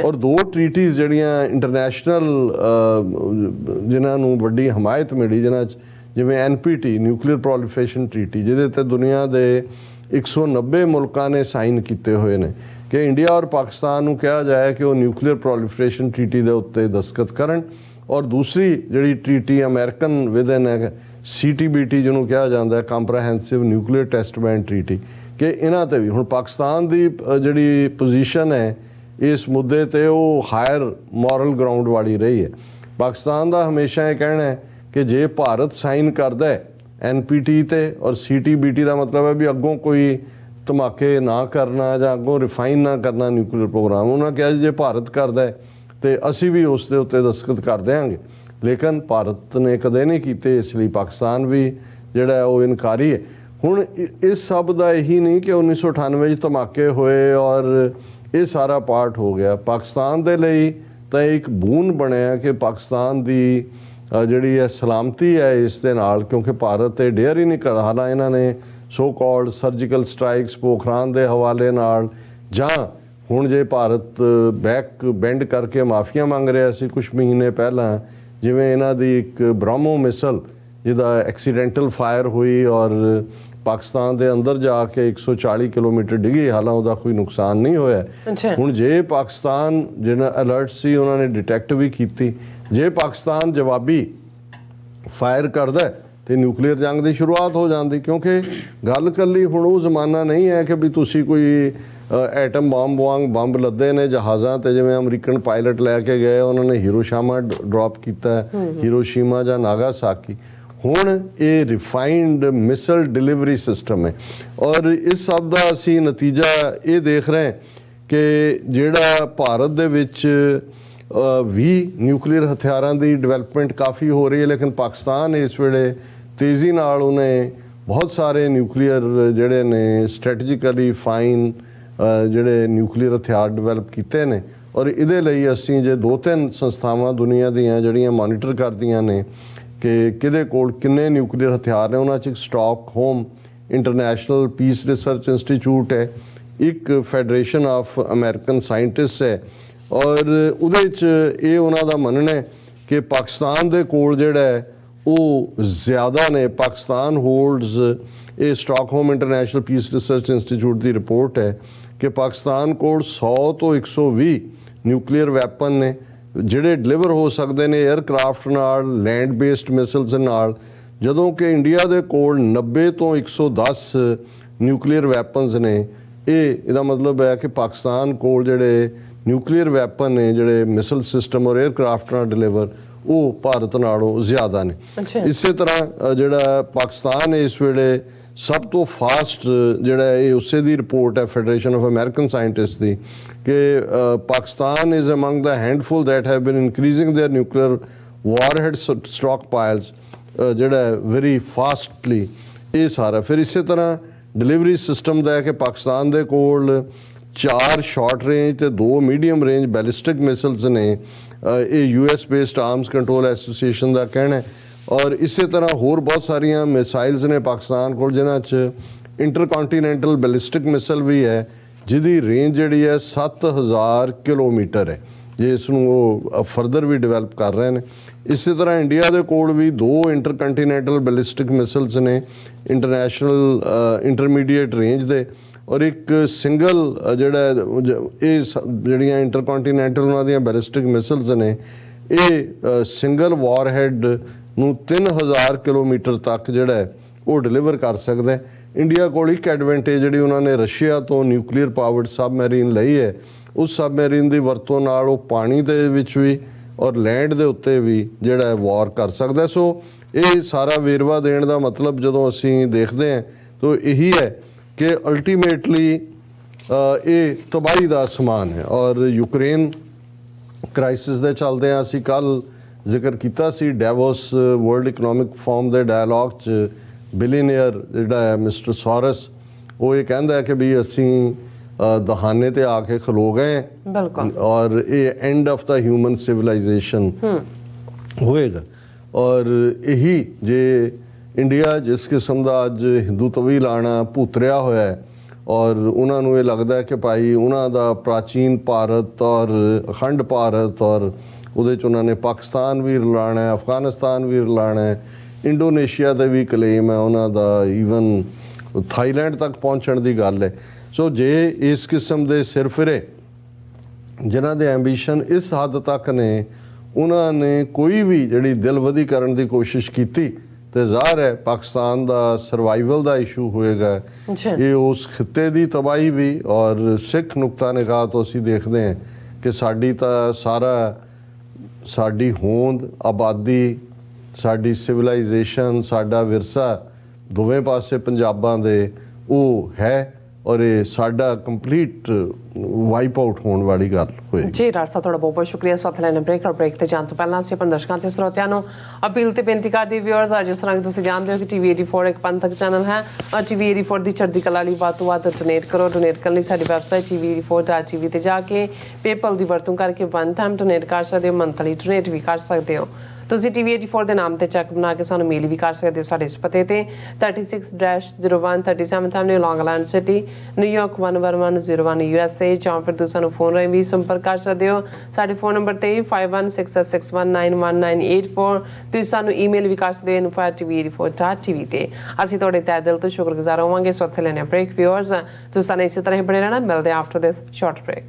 ਔਰ 2 ਟ੍ਰੀਟੀਜ਼ ਜਿਹੜੀਆਂ ਇੰਟਰਨੈਸ਼ਨਲ ਜਿਨ੍ਹਾਂ ਨੂੰ ਵੱਡੀ ਹਮਾਇਤ ਮਿਲੀ, ਜਿਨ੍ਹਾਂ 'ਚ ਜਿਵੇਂ NPT ਨਿਊਕਲੀਅਰ ਪ੍ਰੋਲੀਫਰੇਸ਼ਨ ਟ੍ਰੀਟੀ, ਜਿਹਦੇ ਤੇ ਦੁਨੀਆ ਦੇ 190 ਮੁਲਕਾਂ ਨੇ ਸਾਈਨ ਕੀਤੇ ਹੋਏ ਨੇ ਕਿ ਇੰਡੀਆ ਔਰ ਪਾਕਿਸਤਾਨ ਨੂੰ ਕਿਹਾ ਜਾਏ ਕਿ ਉਹ ਨਿਊਕਲੀਅਰ ਪ੍ਰੋਲੀਫਰੇਸ਼ਨ ਟ੍ਰੀਟੀ ਦੇ ਉੱਤੇ ਦਸਤਖਤ ਕਰਨ। ਔਰ ਦੂਸਰੀ ਜਿਹੜੀ ਟ੍ਰੀਟੀ ਅਮਰੀਕਨ ਵਿਦਨ ਹੈ CTBT ਜਿਹਨੂੰ ਕਿਹਾ ਜਾਂਦਾ ਕੰਪਰੈਹੈਂਸਿਵ ਨਿਊਕਲੀਅਰ ਟੈਸਟ ਬੈਨ ਟ੍ਰੀਟੀ, ਕਿ ਇਹਨਾਂ ਤੇ ਵੀ ਹੁਣ ਪਾਕਿਸਤਾਨ ਦੀ ਜਿਹੜੀ ਪੋਜੀਸ਼ਨ ਹੈ ਇਸ ਮੁੱਦੇ ਤੇ ਉਹ ਹਾਇਰ ਮੋਰਲ ਗਰਾਊਂਡ ਵਾਲੀ ਰਹੀ ਹੈ। ਪਾਕਿਸਤਾਨ ਦਾ ਹਮੇਸ਼ਾ ਇਹ ਕਹਿਣਾ ਹੈ ਕਿ ਜੇ ਭਾਰਤ ਸਾਈਨ ਕਰਦਾ ਹੈ NPT ਤੇ ਔਰ CTBT ਦਾ ਮਤਲਬ ਹੈ ਵੀ ਅੱਗੋਂ ਕੋਈ ਧਮਾਕੇ ਨਾ ਕਰਨਾ ਜਾਂ ਅੱਗੋਂ ਰਿਫਾਈਨ ਨਾ ਕਰਨਾ ਨਿਊਕਲੀਅਰ ਪ੍ਰੋਗਰਾਮ, ਉਹਨਾਂ ਕਿਹਾ ਜੇ ਭਾਰਤ ਕਰਦਾ ਹੈ ਤੇ ਅਸੀਂ ਵੀ ਉਸ ਦੇ ਉੱਤੇ ਦਸਤਖਤ ਕਰ ਦਿਆਂਗੇ। ਲੇਕਿਨ ਭਾਰਤ ਨੇ ਕਦੇ ਨਹੀਂ ਕੀਤੇ, ਇਸ ਲਈ ਪਾਕਿਸਤਾਨ ਵੀ ਜਿਹੜਾ ਉਹ ਇਨਕਾਰੀ ਹੈ। ਹੁਣ ਇਸ ਸਭ ਦਾ ਇਹੀ ਨਹੀਂ ਕਿ 1998 'ਚ ਧਮਾਕੇ ਹੋਏ ਔਰ ਇਹ ਸਾਰਾ ਪਾਰਟ ਹੋ ਗਿਆ। ਪਾਕਿਸਤਾਨ ਦੇ ਲਈ ਤਾਂ ਇੱਕ ਬੂਨ ਬਣਿਆ ਕਿ ਪਾਕਿਸਤਾਨ ਦੀ ਜਿਹੜੀ ਹੈ ਸਲਾਮਤੀ ਹੈ ਇਸ ਦੇ ਨਾਲ, ਕਿਉਂਕਿ ਭਾਰਤ ਤੇ ਡੇਅਰ ਹੀ ਨਹੀਂ ਕਰ, ਹਾਲਾਂ ਇਹਨਾਂ ਨੇ ਸੋ ਕਾਲਡ ਸਰਜੀਕਲ ਸਟ੍ਰਾਈਕਸ ਪੋਖਰਾਨ ਦੇ ਹਵਾਲੇ ਨਾਲ, ਜਾਂ ਹੁਣ ਜੇ ਭਾਰਤ ਬੈਕ ਬੈਂਡ ਕਰਕੇ ਮਾਫੀਆਂ ਮੰਗ ਰਿਹਾ ਸੀ ਕੁਝ ਮਹੀਨੇ ਪਹਿਲਾਂ, ਜਿਵੇਂ ਇਹਨਾਂ ਦੀ ਇੱਕ ਬ੍ਰਹਮੋ ਮਿਸਲ ਜਿਹਦਾ ਐਕਸੀਡੈਂਟਲ ਫਾਇਰ ਹੋਈ ਔਰ ਪਾਕਿਸਤਾਨ ਦੇ ਅੰਦਰ ਜਾ ਕੇ 140 ਕਿਲੋਮੀਟਰ ਡਿੱਗੀ, ਹਾਲਾਂ ਉਹਦਾ ਕੋਈ ਨੁਕਸਾਨ ਨਹੀਂ ਹੋਇਆ। ਹੁਣ ਜੇ ਪਾਕਿਸਤਾਨ ਜਿਹੜਾ ਅਲਰਟ ਸੀ ਉਹਨਾਂ ਨੇ ਡਿਟੈਕਟ ਵੀ ਕੀਤੀ, ਜੇ ਪਾਕਿਸਤਾਨ ਜਵਾਬੀ ਫਾਇਰ ਕਰਦਾ ਤੇ ਨਿਊਕਲੀਅਰ ਜੰਗ ਦੀ ਸ਼ੁਰੂਆਤ ਹੋ ਜਾਂਦੀ, ਕਿਉਂਕਿ ਗੱਲ ਇਕੱਲੀ ਹੁਣ ਉਹ ਜ਼ਮਾਨਾ ਨਹੀਂ ਹੈ ਕਿ ਵੀ ਤੁਸੀਂ ਕੋਈ ਐਟਮ ਬੰਬ ਵਾਂਗ ਬੰਬ ਲੱਦੇ ਨੇ ਜਹਾਜ਼ਾਂ ਤੇ, ਜਿਵੇਂ ਅਮਰੀਕਨ ਪਾਇਲਟ ਲੈ ਕੇ ਗਏ ਉਹਨਾਂ ਨੇ ਹੀਰੋਸ਼ੀਮਾ ਡ੍ਰੌਪ ਕੀਤਾ, ਹੀਰੋਸ਼ੀਮਾ ਜਾਂ ਨਾਗਾਸਾਕੀ। ਹੁਣ ਇਹ ਰਿਫਾਈਨਡ ਮਿਸਲ ਡਿਲੀਵਰੀ ਸਿਸਟਮ ਹੈ ਔਰ ਇਸ ਸਭ ਦਾ ਅਸੀਂ ਨਤੀਜਾ ਇਹ ਦੇਖ ਰਹੇ ਕਿ ਜਿਹੜਾ ਭਾਰਤ ਦੇ ਵਿੱਚ ਵੀ ਨਿਊਕਲੀਅਰ ਹਥਿਆਰਾਂ ਦੀ ਡਿਵੈਲਪਮੈਂਟ ਕਾਫੀ ਹੋ ਰਹੀ ਹੈ, ਲੇਕਿਨ ਪਾਕਿਸਤਾਨ ਇਸ ਵੇਲੇ ਤੇਜ਼ੀ ਨਾਲ ਉਹਨੇ ਬਹੁਤ ਸਾਰੇ ਨਿਊਕਲੀਅਰ ਜਿਹੜੇ ਨੇ ਸਟ੍ਰੈਟੇਜਿਕਲੀ ਫਾਈਨ ਜਿਹੜੇ ਨਿਊਕਲੀਅਰ ਹਥਿਆਰ ਡਿਵੈਲਪ ਕੀਤੇ ਨੇ। ਔਰ ਇਹਦੇ ਲਈ ਅਸੀਂ ਜੇ 2-3 ਸੰਸਥਾਵਾਂ ਦੁਨੀਆ ਦੀਆਂ ਜਿਹੜੀਆਂ ਮੋਨੀਟਰ ਕਰਦੀਆਂ ਨੇ ਕਿ ਕਿਹਦੇ ਕੋਲ ਕਿੰਨੇ ਨਿਊਕਲੀਅਰ ਹਥਿਆਰ ਨੇ, ਉਹਨਾਂ 'ਚ ਇੱਕ Stockholm international piece research institute ਹੈ, ਇੱਕ ਫੈਡਰੇਸ਼ਨ ਆਫ ਅਮਰੀਕਨ ਸਾਇੰਟਿਸਟ ਹੈ, ਔਰ ਉਹਦੇ 'ਚ ਇਹ ਉਹਨਾਂ ਦਾ ਮੰਨਣਾ ਹੈ ਕਿ ਪਾਕਿਸਤਾਨ ਦੇ ਕੋਲ ਜਿਹੜਾ ਹੈ ਉਹ ਜ਼ਿਆਦਾ ਨੇ। ਪਾਕਿਸਤਾਨ ਹੋਲਡਸ, ਇਹ Stockholm international piece research institute ਦੀ ਰਿਪੋਰਟ ਹੈ ਕਿ ਪਾਕਿਸਤਾਨ ਕੋਲ 100 ਤੋਂ 120 ਨਿਊਕਲੀਅਰ ਵੈਪਨ ਨੇ ਜਿਹੜੇ ਡਿਲੀਵਰ ਹੋ ਸਕਦੇ ਨੇ 에ਅਰਕ੍ਰਾਫਟ ਨਾਲ, ਲੈਂਡ ਬੇਸਡ ਮਿਸਲਸ ਨਾਲ, ਜਦੋਂ ਕਿ ਇੰਡੀਆ ਦੇ ਕੋਲ 90 ਤੋਂ 110 ਨਿਊਕਲੀਅਰ ਵੈਪਨਸ ਨੇ। ਇਹਦਾ ਮਤਲਬ ਹੈ ਕਿ ਪਾਕਿਸਤਾਨ ਕੋਲ ਜਿਹੜੇ ਨਿਊਕਲੀਅਰ ਵੈਪਨ ਨੇ, ਜਿਹੜੇ ਮਿਸਲ ਸਿਸਟਮ ਔਰ 에ਅਰਕ੍ਰਾਫਟ ਨਾਲ ਡਿਲੀਵਰ, ਉਹ ਭਾਰਤ ਨਾਲੋਂ ਜ਼ਿਆਦਾ ਨੇ। ਇਸੇ ਤਰ੍ਹਾਂ ਜਿਹੜਾ ਪਾਕਿਸਤਾਨ ਇਸ ਵੇਲੇ ਸਭ ਤੋਂ ਫਾਸਟ ਜਿਹੜਾ ਇਹ ਉਸੇ ਦੀ ਰਿਪੋਰਟ ਹੈ ਫੈਡਰੇਸ਼ਨ ਆਫ ਅਮਰੀਕਨ ਸਾਇੰਟਿਸਟ ਦੀ ਕਿ Pakistan is among the handful that have been increasing their nuclear warhead stockpiles ਜਿਹੜਾ ਵੈਰੀ ਫਾਸਟਲੀ। ਇਹ ਸਾਰਾ ਫਿਰ ਇਸੇ ਤਰ੍ਹਾਂ ਡਿਲੀਵਰੀ ਸਿਸਟਮ ਦਾ ਹੈ ਕਿ ਪਾਕਿਸਤਾਨ ਦੇ ਕੋਲ 4 ਸ਼ਾਰਟ ਰੇਂਜ ਤੇ 2 ਮੀਡੀਅਮ ਰੇਂਜ ਬੈਲਿਸਟਿਕ ਮਿਸਲਸ ਨੇ। ਇਹ US based arms control association ਦਾ ਕਹਿਣਾ ਹੈ। ਔਰ ਇਸੇ ਤਰ੍ਹਾਂ ਹੋਰ ਬਹੁਤ ਸਾਰੀਆਂ ਮਿਸਾਈਲਸ ਨੇ ਪਾਕਿਸਤਾਨ ਕੋਲ, ਜਿਨ੍ਹਾਂ 'ਚ ਇੰਟਰਕੌਂਟੀਨੈਂਟਲ ਬੈਲਿਸਟਿਕ ਮਿਸਲ ਵੀ ਹੈ, ਜਿਹਦੀ ਰੇਂਜ ਜਿਹੜੀ ਹੈ 7000 ਕਿਲੋਮੀਟਰ ਹੈ, ਜੇ ਇਸ ਨੂੰ ਉਹ ਫਰਦਰ ਵੀ ਡਿਵੈਲਪ ਕਰ ਰਹੇ ਨੇ। ਇਸੇ ਤਰ੍ਹਾਂ ਇੰਡੀਆ ਦੇ ਕੋਲ ਵੀ 2 ਇੰਟਰਕੰਟੀਨੈਂਟਲ ਬੈਲਿਸਟਿਕ ਮਿਸਲਸ ਨੇ ਇੰਟਰਨੈਸ਼ਨਲ ਇੰਟਰਮੀਡੀਏਟ ਰੇਂਜ ਦੇ, ਔਰ ਇੱਕ ਸਿੰਗਲ ਇਹ ਜਿਹੜੀਆਂ ਇੰਟਰਕੌਂਟੀਨੈਂਟਲ ਉਹਨਾਂ ਦੀਆਂ ਬੈਲਿਸਟਿਕ ਮਿਸਲਸ ਨੇ, ਇਹ ਸਿੰਗਲ ਵਾਰਹੈਡ ਨੂੰ 3000 ਕਿਲੋਮੀਟਰ ਤੱਕ ਜਿਹੜਾ ਹੈ ਉਹ ਡਿਲੀਵਰ ਕਰ ਸਕਦਾ ਹੈ। ਇੰਡੀਆ ਕੋਲ ਇੱਕ ਐਡਵਾਂਟੇਜ ਜਿਹੜੀ ਉਹਨਾਂ ਨੇ ਰਸ਼ੀਆ ਤੋਂ ਨਿਊਕਲੀਅਰ ਪਾਵਰਡ ਸਬਮੈਰੀਨ ਲਈ ਹੈ, ਉਸ ਸਬਮੈਰੀਨ ਦੀ ਵਰਤੋਂ ਨਾਲ ਉਹ ਪਾਣੀ ਦੇ ਵਿੱਚ ਵੀ ਔਰ ਲੈਂਡ ਦੇ ਉੱਤੇ ਵੀ ਜਿਹੜਾ ਵਾਰ ਕਰ ਸਕਦਾ। ਸੋ ਇਹ ਸਾਰਾ ਵੇਰਵਾ ਦੇਣ ਦਾ ਮਤਲਬ ਜਦੋਂ ਅਸੀਂ ਦੇਖਦੇ ਹਾਂ ਤਾਂ ਇਹੀ ਹੈ ਕਿ ਅਲਟੀਮੇਟਲੀ ਇਹ ਤਬਾਹੀ ਦਾ ਸਮਾਨ ਹੈ। ਔਰ ਯੂਕਰੇਨ ਕ੍ਰਾਈਸਿਸ ਦੇ ਚੱਲਦਿਆਂ ਅਸੀਂ ਕੱਲ੍ਹ ਜ਼ਿਕਰ ਕੀਤਾ ਸੀ ਡੈਵੋਸ ਵਰਲਡ ਇਕਨੋਮਿਕ ਫੋਰਮ ਦੇ ਡਾਇਲੋਗ 'ਚ ਬਿਲੀਅਨੀਅਰ ਜਿਹੜਾ ਹੈ ਮਿਸਟਰ ਸੋਰਸ, ਉਹ ਇਹ ਕਹਿੰਦਾ ਹੈ ਕਿ ਵੀ ਅਸੀਂ ਦਹਾਨੇ ਤੇ ਆ ਕੇ ਖਲੋ ਗਏ ਬਿਲਕੁਲ, ਔਰ ਇਹ end of the human civilisation ਹੋਏਗਾ। ਔਰ ਇਹੀ ਜੇ ਇੰਡੀਆ ਜਿਸ ਕਿਸਮ ਦਾ ਅੱਜ ਹਿੰਦੂਤਵੀ ਲਾਣਾ ਭੂਤਰਿਆ ਹੋਇਆ ਹੈ, ਔਰ ਉਹਨਾਂ ਨੂੰ ਇਹ ਲੱਗਦਾ ਹੈ ਕਿ ਭਾਈ ਉਹਨਾਂ ਦਾ ਪ੍ਰਾਚੀਨ ਭਾਰਤ ਔਰ ਅਖੰਡ ਭਾਰਤ, ਔਰ ਉਹਦੇ 'ਚ ਉਹਨਾਂ ਨੇ ਪਾਕਿਸਤਾਨ ਵੀ ਰਲਾਣਾ ਹੈ, ਅਫਗਾਨਿਸਤਾਨ ਵੀ ਰਲਾਣਾ ਹੈ, ਇੰਡੋਨੇਸ਼ੀਆ ਦਾ ਵੀ ਕਲੇਮ ਹੈ ਉਹਨਾਂ ਦਾ, ਈਵਨ ਥਾਈਲੈਂਡ ਤੱਕ ਪਹੁੰਚਣ ਦੀ ਗੱਲ ਹੈ। ਸੋ ਜੇ ਇਸ ਕਿਸਮ ਦੇ ਸਿਰਫਿਰੇ ਜਿਨ੍ਹਾਂ ਦੇ ਐਂਬੀਸ਼ਨ ਇਸ ਹੱਦ ਤੱਕ ਨੇ, ਉਹਨਾਂ ਨੇ ਕੋਈ ਵੀ ਜਿਹੜੀ ਦਿਲਵਦੀ ਕਰਨ ਦੀ ਕੋਸ਼ਿਸ਼ ਕੀਤੀ ਤੇ ਜ਼ਾਹਰ ਹੈ ਪਾਕਿਸਤਾਨ ਦਾ ਸਰਵਾਈਵਲ ਦਾ ਇਸ਼ੂ ਹੋਏਗਾ। ਇਹ ਉਸ ਖਿੱਤੇ ਦੀ ਤਬਾਹੀ ਵੀ, ਔਰ ਸਿੱਖ ਨੁਕਤਾ ਨਿਗਾਹ ਤੋਂ ਅਸੀਂ ਦੇਖਦੇ ਹਾਂ ਕਿ ਸਾਡੀ ਤਾਂ ਸਾਡੀ ਹੋਂਦ, ਆਬਾਦੀ, ਸਾਡੀ ਸਿਵਲਾਈਜੇਸ਼ਨ, ਸਾਡਾ ਵਿਰਸਾ ਦੋਵੇਂ ਪਾਸੇ ਪੰਜਾਬਾਂ ਦੇ ਉਹ ਹੈ, ਔਰ ਇਹ ਸਾਡਾ ਕੰਪਲੀਟ ਵਾਈਪ ਆਊਟ ਹੋਣ ਵਾਲੀ ਗੱਲ ਹੋਏ। ਜੀ ਡਾਕਟਰ ਸਾਹਿਬ, ਤੁਹਾਡਾ ਬਹੁਤ ਬਹੁਤ ਸ਼ੁਕਰੀਆ। ਸਾਥ ਲੈਣ ਬ੍ਰੇਕ ਤੇ ਜਾਣ ਤੋਂ ਪਹਿਲਾਂ ਅਸੀਂ ਆਪਣੇ ਦਰਸ਼ਕਾਂ ਤੇ ਸਰੋਤਿਆਂ ਨੂੰ ਅਪੀਲ ਤੇ ਬੇਨਤੀ ਕਰਦੇ ਵਿਊਅਰਸ, ਜਿਸ ਤਰ੍ਹਾਂ ਕਿ ਤੁਸੀਂ ਜਾਣਦੇ ਹੋ ਕਿ TV 84 ਇੱਕ ਪੰਥਕ ਚੈਨਲ ਹੈ ਔਰ TV 84 ਦੀ ਚੜ੍ਹਦੀ ਕਲਾ ਲਈ ਵੱਧ ਤੋਂ ਵੱਧ ਡੋਨੇਟ ਕਰੋ। ਡੋਨੇਟ ਕਰਨ ਲਈ ਸਾਡੀ ਵੈਬਸਾਈਟ tv84.tv ਤੇ ਜਾ ਕੇ ਪੇਪਲ ਦੀ ਵਰਤੋਂ ਕਰਕੇ ਵਨ ਟਾਈਮ ਡੋਨੇਟ ਕਰ ਸਕਦੇ ਹੋ, ਮੰਥਲੀ ਡੋਨੇਟ ਵੀ ਕਰ ਸਕਦੇ ਹੋ। ਤੁਸੀਂ TV 84 ਦੇ ਨਾਮ ਤੇ ਚੈੱਕ ਬਣਾ ਕੇ ਸਾਨੂੰ ਮੇਲ ਵੀ ਕਰ ਸਕਦੇ ਹੋ ਸਾਡੇ ਇਸ ਪਤੇ ਤੇ 36-01 37 ਐਵਨਿਊ ਲੌਂਗ ਆਈਲੈਂਡ ਸਿਟੀ, ਨਿਊਯਾਰਕ 11101 USA, ਜਾਂ ਫਿਰ ਤੁਸੀਂ ਸਾਨੂੰ ਫੋਨ ਰਾਹੀਂ ਵੀ ਸੰਪਰਕ ਕਰ ਸਕਦੇ ਹੋ ਸਾਡੇ ਫੋਨ ਨੰਬਰ ਤੇ 516661911984। ਤੁਸੀਂ ਸਾਨੂੰ ਈਮੇਲ ਵੀ ਕਰ ਸਕਦੇ ਹੋ info@tv84.tv ਤੇ। ਅਸੀਂ ਤੁਹਾਡੇ ਤਹਿ ਦਿਲ ਤੋਂ ਸ਼ੁਕਰਗੁਜ਼ਾਰ ਹੋਵਾਂਗੇ। ਸੋ ਉੱਥੇ ਲੈਣੇ ਬ੍ਰੇਕ ਵਿਊਅਰਸ, ਤੁਸੀਂ ਸਾਨੂੰ ਇਸੇ ਤਰ੍ਹਾਂ ਹੀ ਬਣੇ ਰਹਿਣਾ। ਮਿਲਦੇ ਆਫਟਰ ਦਿਸ ਸ਼ਾਰਟ ਬ੍ਰੇਕ।